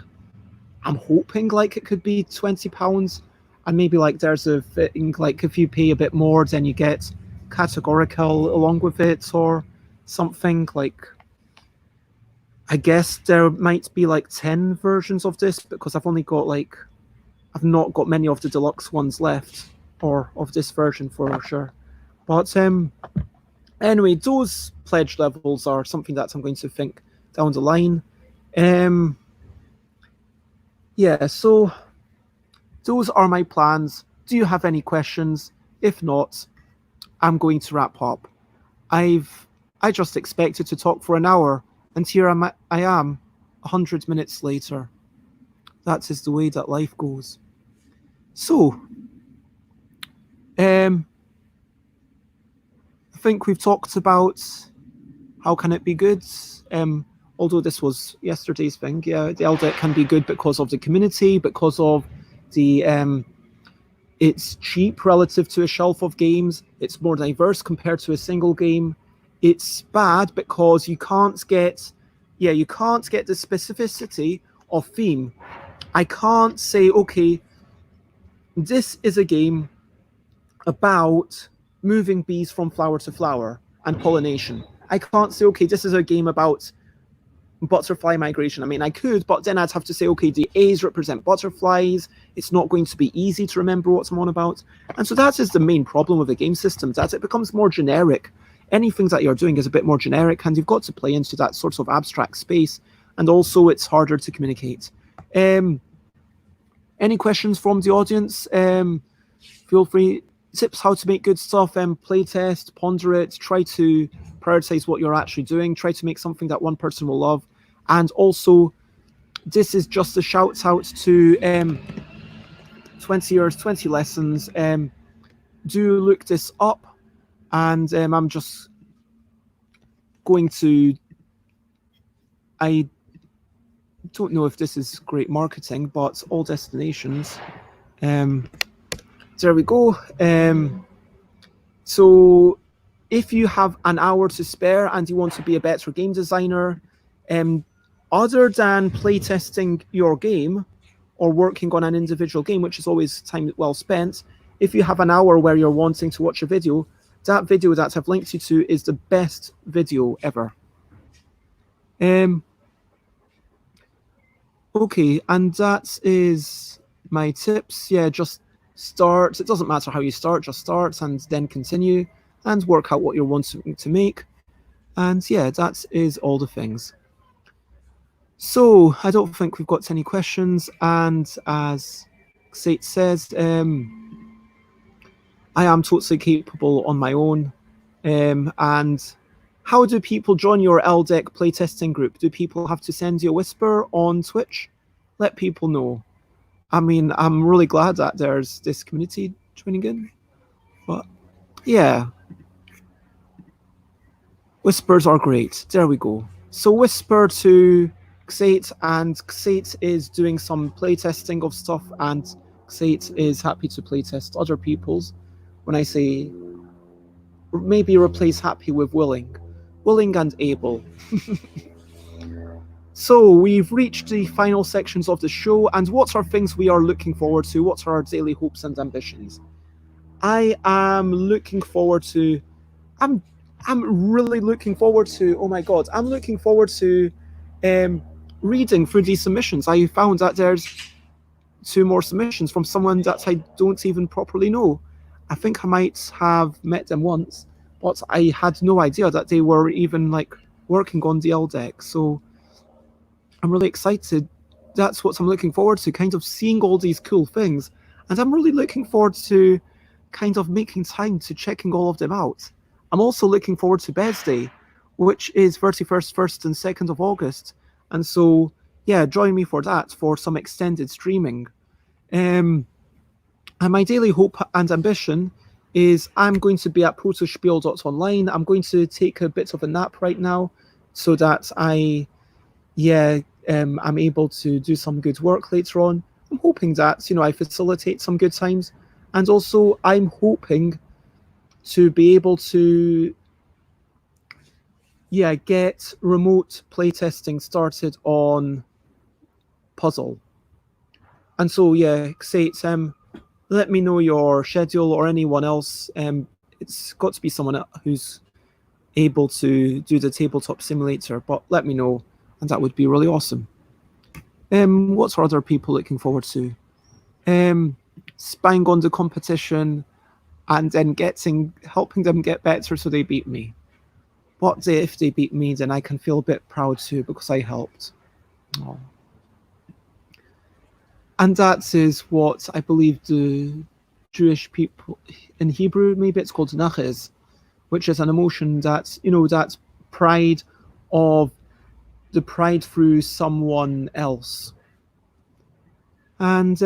I'm hoping like it could be £20, and maybe like there's a thing like if you pay a bit more, then you get categorical along with it or something. Like I guess there might be like 10 versions of this because I've not got many of the deluxe ones left or of this version for sure. But anyway, those pledge levels are something that I'm going to think down the line. Yeah, so those are my plans. Do you have any questions? If not, I'm going to wrap up. I just expected to talk for an hour, and here I am, 100 minutes later. That is the way that life goes. So, I think we've talked about how can it be good. Although this was yesterday's thing, yeah, the Ldec can be good because of the community, because of the it's cheap relative to a shelf of games. It's more diverse compared to a single game. It's bad because you can't get the specificity of theme. I can't say, okay, this is a game about moving bees from flower to flower and pollination. I can't say, okay, this is a game about butterfly migration. I mean, I could, but then I'd have to say, okay, the A's represent butterflies. It's not going to be easy to remember what I'm on about. And so that is the main problem with a game system, that it becomes more generic. Anything that you're doing is a bit more generic, and you've got to play into that sort of abstract space. And also, it's harder to communicate. Any questions from the audience? Feel free. Tips how to make good stuff, playtest, ponder it, try to prioritize what you're actually doing, try to make something that one person will love. And also, this is just a shout out to 20 years, 20 lessons. Do look this up, and I'm just going to, I don't know if this is great marketing, but all destinations. There we go. So if you have an hour to spare and you want to be a better game designer, other than playtesting your game or working on an individual game, which is always time well spent, if you have an hour where you're wanting to watch a video, that video that I've linked you to is the best video ever. Okay, and that is my tips. Yeah, just start. It doesn't matter how you start, just start and then continue and work out what you're wanting to make. And yeah, that is all the things. So I don't think we've got any questions. And as Sate says, I am totally capable on my own. And how do people join your Ldec playtesting group? Do people have to send you a whisper on Twitch? Let people know. I mean, I'm really glad that there's this community joining in. But yeah. Whispers are great. There we go. So whisper to Xate, and Xate is doing some playtesting of stuff, and Xate is happy to playtest other people's. When I say maybe replace happy with willing and able. So we've reached the final sections of the show, and what are things we are looking forward to? What are our daily hopes and ambitions? I am looking forward to, I'm really looking forward to, oh my god, I'm looking forward to reading through these submissions. I found that there's 2 more submissions from someone that I don't even properly know. I think I might have met them once, but I had no idea that they were even like working on the Ldec. So I'm really excited. That's what I'm looking forward to, kind of seeing all these cool things. And I'm really looking forward to kind of making time to checking all of them out. I'm also looking forward to Beds Day, which is 31st, 1st, and 2nd of August. And so, yeah, join me for that for some extended streaming. Um, and my daily hope and ambition is I'm going to be at protospiel.online. I'm going to take a bit of a nap right now so that yeah, I'm able to do some good work later on. I'm hoping that, I facilitate some good times. And also, I'm hoping to be able to, yeah, get remote playtesting started on Puzzle. And so, yeah, say it's let me know your schedule or anyone else. It's got to be someone who's able to do the tabletop simulator, but let me know, and that would be really awesome. What are other people looking forward to? Spying on the competition and then helping them get better so they beat me. If they beat me, then I can feel a bit proud too because I helped. Oh. And that is what I believe the Jewish people in Hebrew, maybe it's called nachiz, which is an emotion that, that pride of the pride through someone else. And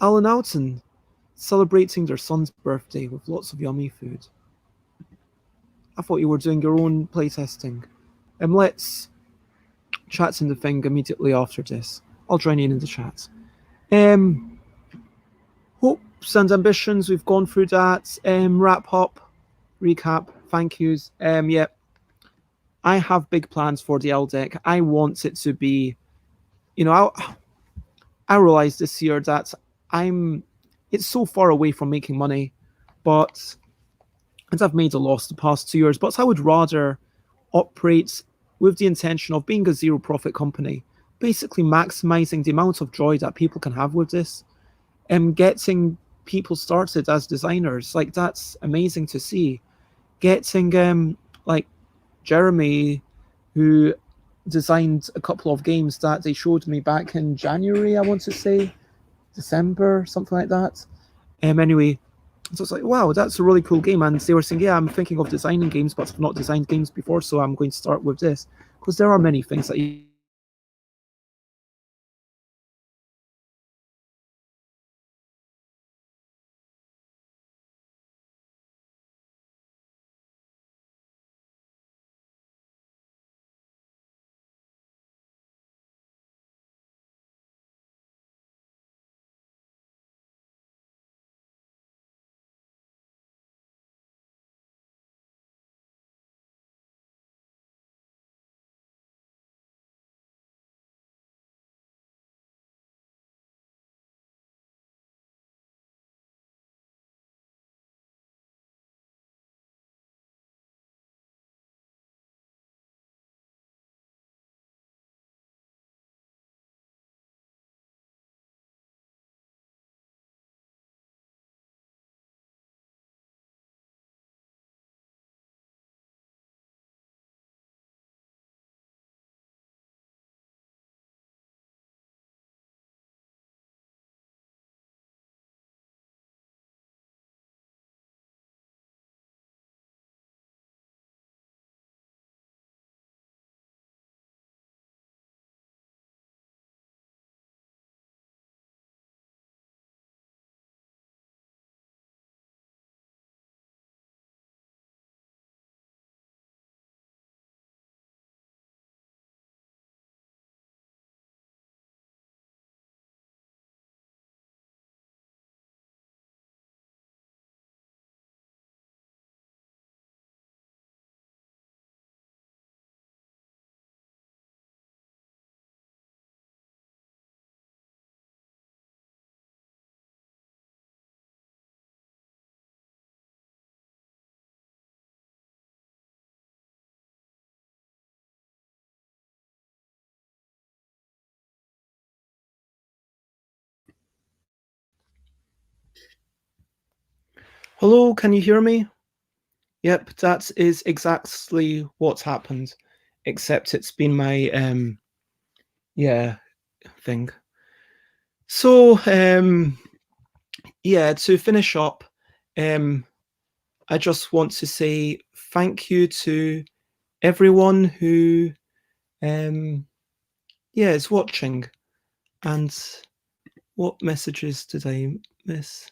Alan Alton celebrating their son's birthday with lots of yummy food. I thought you were doing your own playtesting. Let's chat in the thing immediately after this. I'll join you in the chat. Hopes and ambitions, we've gone through that. Wrap up, recap, thank yous. Yeah, I have big plans for the Ldec. I want it to be, I realized this year that it's so far away from making money, but and I've made a loss the past 2 years, but I would rather operate with the intention of being a zero profit company, basically maximizing the amount of joy that people can have with this and getting people started as designers. Like, that's amazing to see. Getting like Jeremy, who designed a couple of games that they showed me back in January, I want to say, December, something like that. Anyway, so it's like, wow, that's a really cool game. And they were saying, yeah, I'm thinking of designing games, but I've not designed games before, so I'm going to start with this. Because there are many things that you can do with this. Hello, can you hear me? Yep, that is exactly what's happened, except it's been my yeah thing. So yeah, to finish up, um I just want to say thank you to everyone who is watching. And what messages did I miss?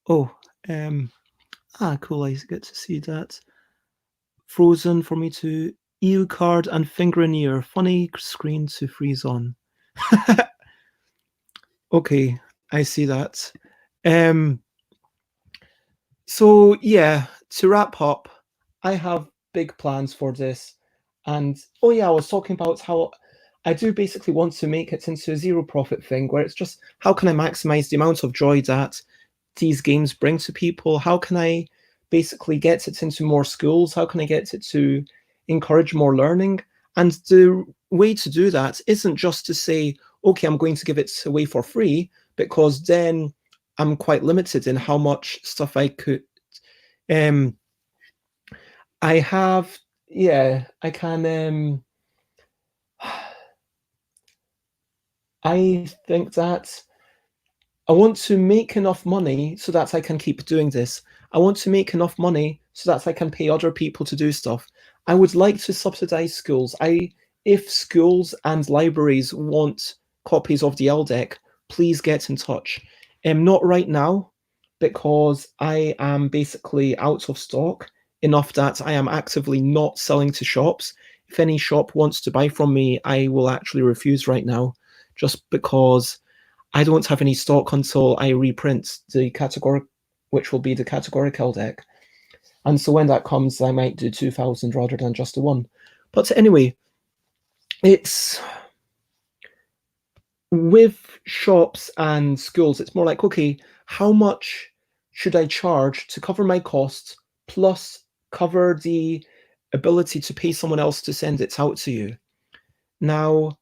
Oh, cool, I get to see that. Frozen for me to ELL card and finger in ear. Funny screen to freeze on. Okay, I see that. So yeah, to wrap up, I have big plans for this. And oh yeah, I was talking about how I do basically want to make it into a zero profit thing where it's just how can I maximize the amount of joy that these games bring to people? How can I basically get it into more schools? How can I get it to encourage more learning? And the way to do that isn't just to say, okay, I'm going to give it away for free, because then I'm quite limited in how much stuff I could. I have, yeah, I can. I think that I want to make enough money so that I can keep doing this. I want to make enough money so that I can pay other people to do stuff. I would like to subsidize schools. If schools and libraries want copies of the Ldec, please get in touch. Not right now, because I am basically out of stock enough that I am actively not selling to shops. If any shop wants to buy from me, I will actually refuse right now, just because I don't have any stock until I reprint the categoric, which will be the categoric Ldec. And so when that comes, I might do 2,000 rather than just the one. But anyway, it's with shops and schools, it's more like, okay, how much should I charge to cover my costs plus cover the ability to pay someone else to send it out to you? Now,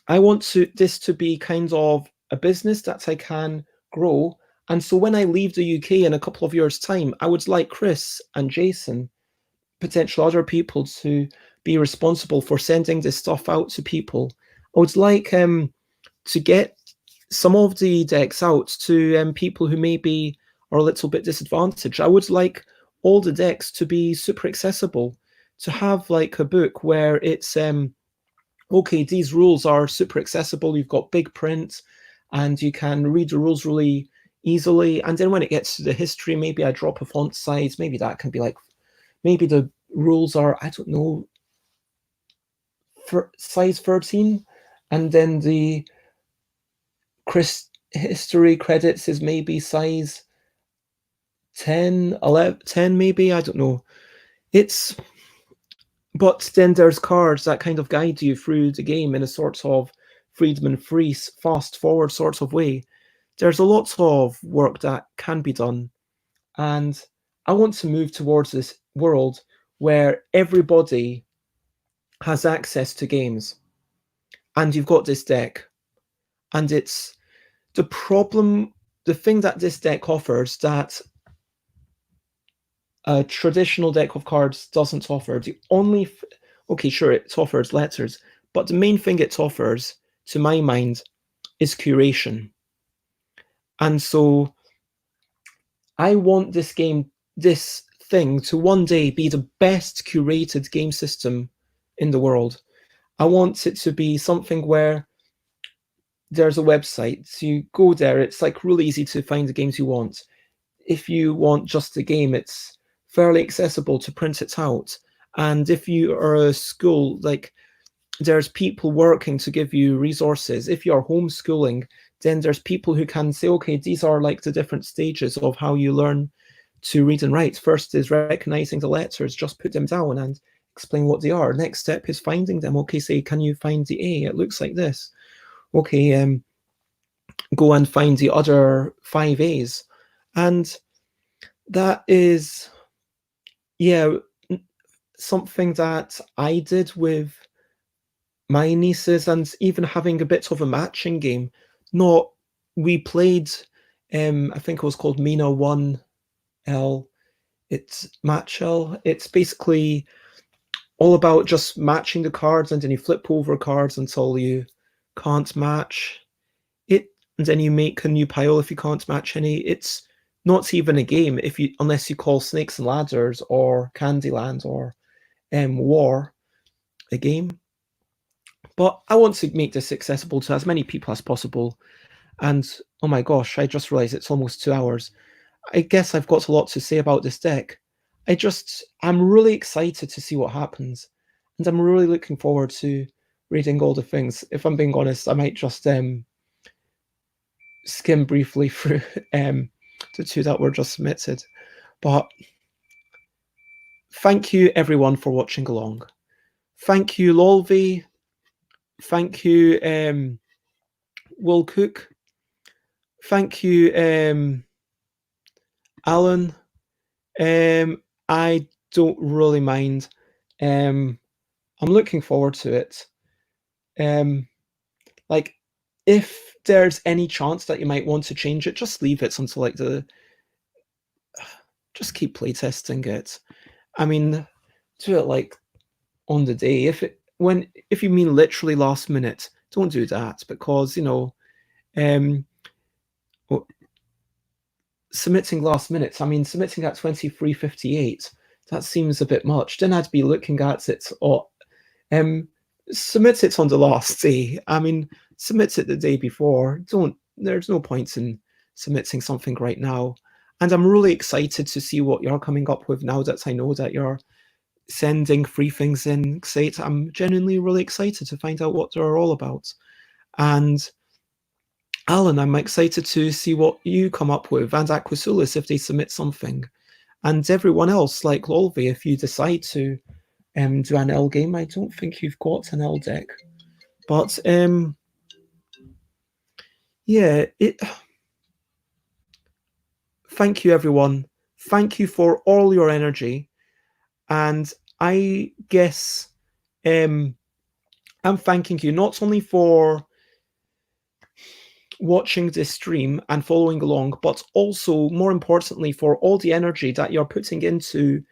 I want this to be kind of a business that I can grow. And so when I leave the UK in a couple of years' time, I would like Chris and Jason, potential other people, to be responsible for sending this stuff out to people. I would like to get some of the decks out to people who maybe are a little bit disadvantaged. I would like all the decks to be super accessible, to have like a book where it's okay, these rules are super accessible. You've got big print and you can read the rules really easily. And then when it gets to the history, maybe I drop a font size. Maybe that can be like, maybe the rules are, I don't know, for size 13. And then the history credits is maybe size 10, 11, 10 maybe, I don't know. But then there's cards that kind of guide you through the game in a sort of Friedman free, fast forward sort of way. There's a lot of work that can be done. And I want to move towards this world where everybody has access to games. And you've got this deck. And it's the problem, the thing that this deck offers that a traditional deck of cards doesn't offer. The only, okay, sure, it offers letters, but the main thing it offers, to my mind, is curation. And so I want this thing, to one day be the best curated game system in the world. I want it to be something where there's a website. So you go there, it's like really easy to find the games you want. If you want just the game, it's fairly accessible to print it out. And if you are a school, like there's people working to give you resources. If you're homeschooling, then there's people who can say, okay, these are like the different stages of how you learn to read and write. First is recognizing the letters, just put them down and explain what they are. Next step is finding them. Okay, say, can you find the A? It looks like this. Okay, go and find the other 5 A's. And that is, yeah, something that I did with my nieces, and even having a bit of a matching game. We played, I think it was called Mina 1L. It's Match L. It's basically all about just matching the cards, and then you flip over cards until you can't match it, and then you make a new pile if you can't match any. It's not even a game unless you call Snakes and Ladders or Candyland or War a game. But I want to make this accessible to as many people as possible. And oh my gosh, I just realized it's almost 2 hours. I guess I've got a lot to say about this deck. I'm really excited to see what happens. And I'm really looking forward to reading all the things. If I'm being honest, I might just skim briefly through the two that were just submitted. But thank you everyone for watching along. Thank you, Lolvi. Thank you, Will Cook. Thank you, Alan. I don't really mind. I'm looking forward to it. Like, if there's any chance that you might want to change it, just leave it until like just keep playtesting it. I mean, do it like on the day. If you mean literally last minute, don't do that, because submitting last minute. I mean, submitting at 23:58. That seems a bit much. Then I'd be looking at it or submit it on the last day. I mean, submit it the day before. There's no point in submitting something right now. And I'm really excited to see what you're coming up with now that I know that you're sending free things in. I'm genuinely really excited to find out what they're all about. And Alan, I'm excited to see what you come up with, and Aquasulis if they submit something. And everyone else, like Lolvi, if you decide to do an ELL game. I don't think you've got an Ldec. But yeah, thank you everyone. Thank you for all your energy. And I guess I'm thanking you not only for watching this stream and following along, but also, more importantly, for all the energy that you're putting into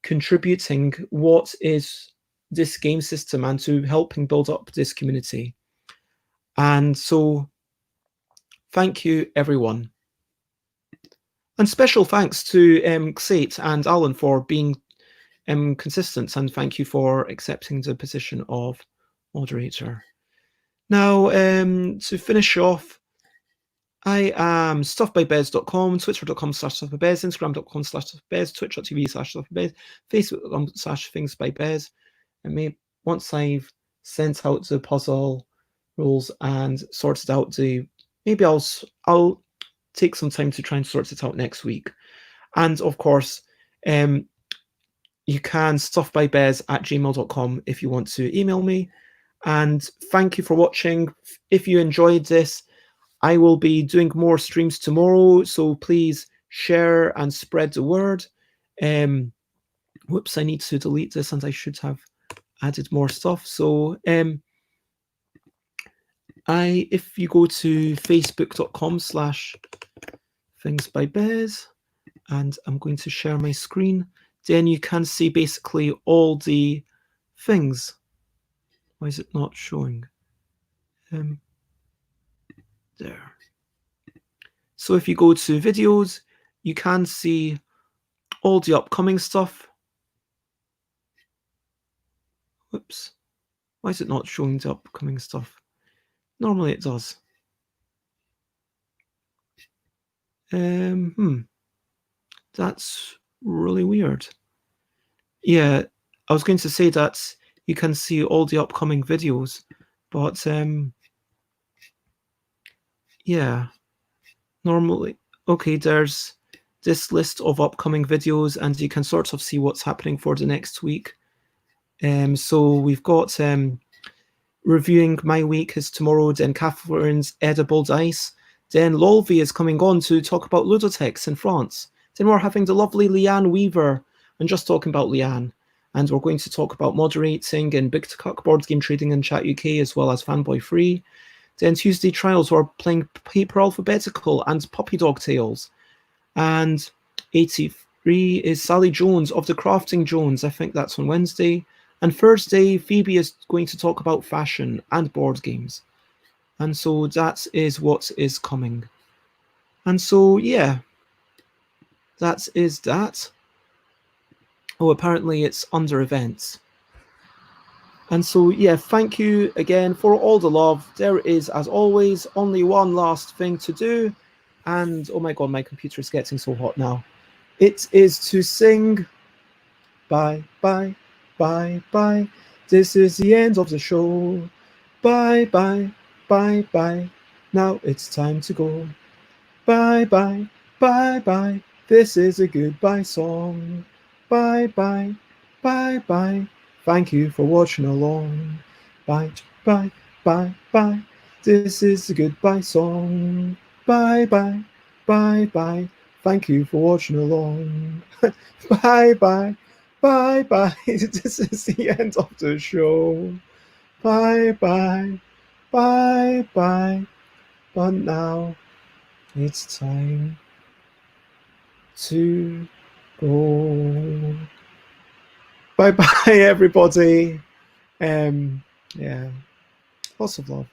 contributing what is this game system and to helping build up this community. And so thank you everyone. And special thanks to Xate and Alan for being consistent, and thank you for accepting the position of moderator. Now, to finish off, I am stuffbybez.com, twitter.com/stuffbybez, instagram.com/stuffbybez, twitch.tv/stuffbybez, facebook.com/thingsbybez. And once I've sent out the puzzle rules and sorted out maybe I'll take some time to try and sort it out next week. And of course, you can stuffbybez@gmail.com if you want to email me. And thank you for watching. If you enjoyed this, I will be doing more streams tomorrow, so please share and spread the word. Whoops, I need to delete this, and I should have added more stuff. So if you go to facebook.com/thingsbybez, and I'm going to share my screen, then you can see basically all the things. Why is it not showing? There. So if you go to videos, you can see all the upcoming stuff. Whoops. Why is it not showing the upcoming stuff? Normally it does. That's really weird. Yeah, I was going to say that you can see all the upcoming videos, but yeah, normally, okay, there's this list of upcoming videos, and you can sort of see what's happening for the next week. So we've got reviewing my week is tomorrow, then Catherine's Edible Dice, then Lolvi is coming on to talk about ludothèques in France, then we're having the lovely Leanne Weaver and just talking about Leanne, and we're going to talk about moderating in Big to Cuck Board Game Trading in Chat UK as well as Fanboy Free. Then Tuesday Trials, we're playing Paper Alphabetical and Puppy Dog Tales. And 83 is Sally Jones of the Crafting Jones. I think that's on Wednesday. And Thursday, Phoebe is going to talk about fashion and board games. And so that is what is coming. And so, yeah, That is that. Oh, apparently it's under events. And so, yeah, thank you again for all the love. There is, as always, only one last thing to do. And oh my god, my computer is getting so hot now. It is to sing bye, bye, bye, bye. This is the end of the show. Bye, bye, bye, bye. Now it's time to go. Bye, bye, bye, bye. This is a goodbye song. Bye, bye, bye, bye. Thank you for watching along. Bye, bye, bye, bye. This is a goodbye song. Bye, bye, bye, bye. Thank you for watching along. Bye, bye, bye, bye. This is the end of the show. Bye, bye, bye, bye. But now it's time to go. Bye bye, everybody. Yeah, lots of love.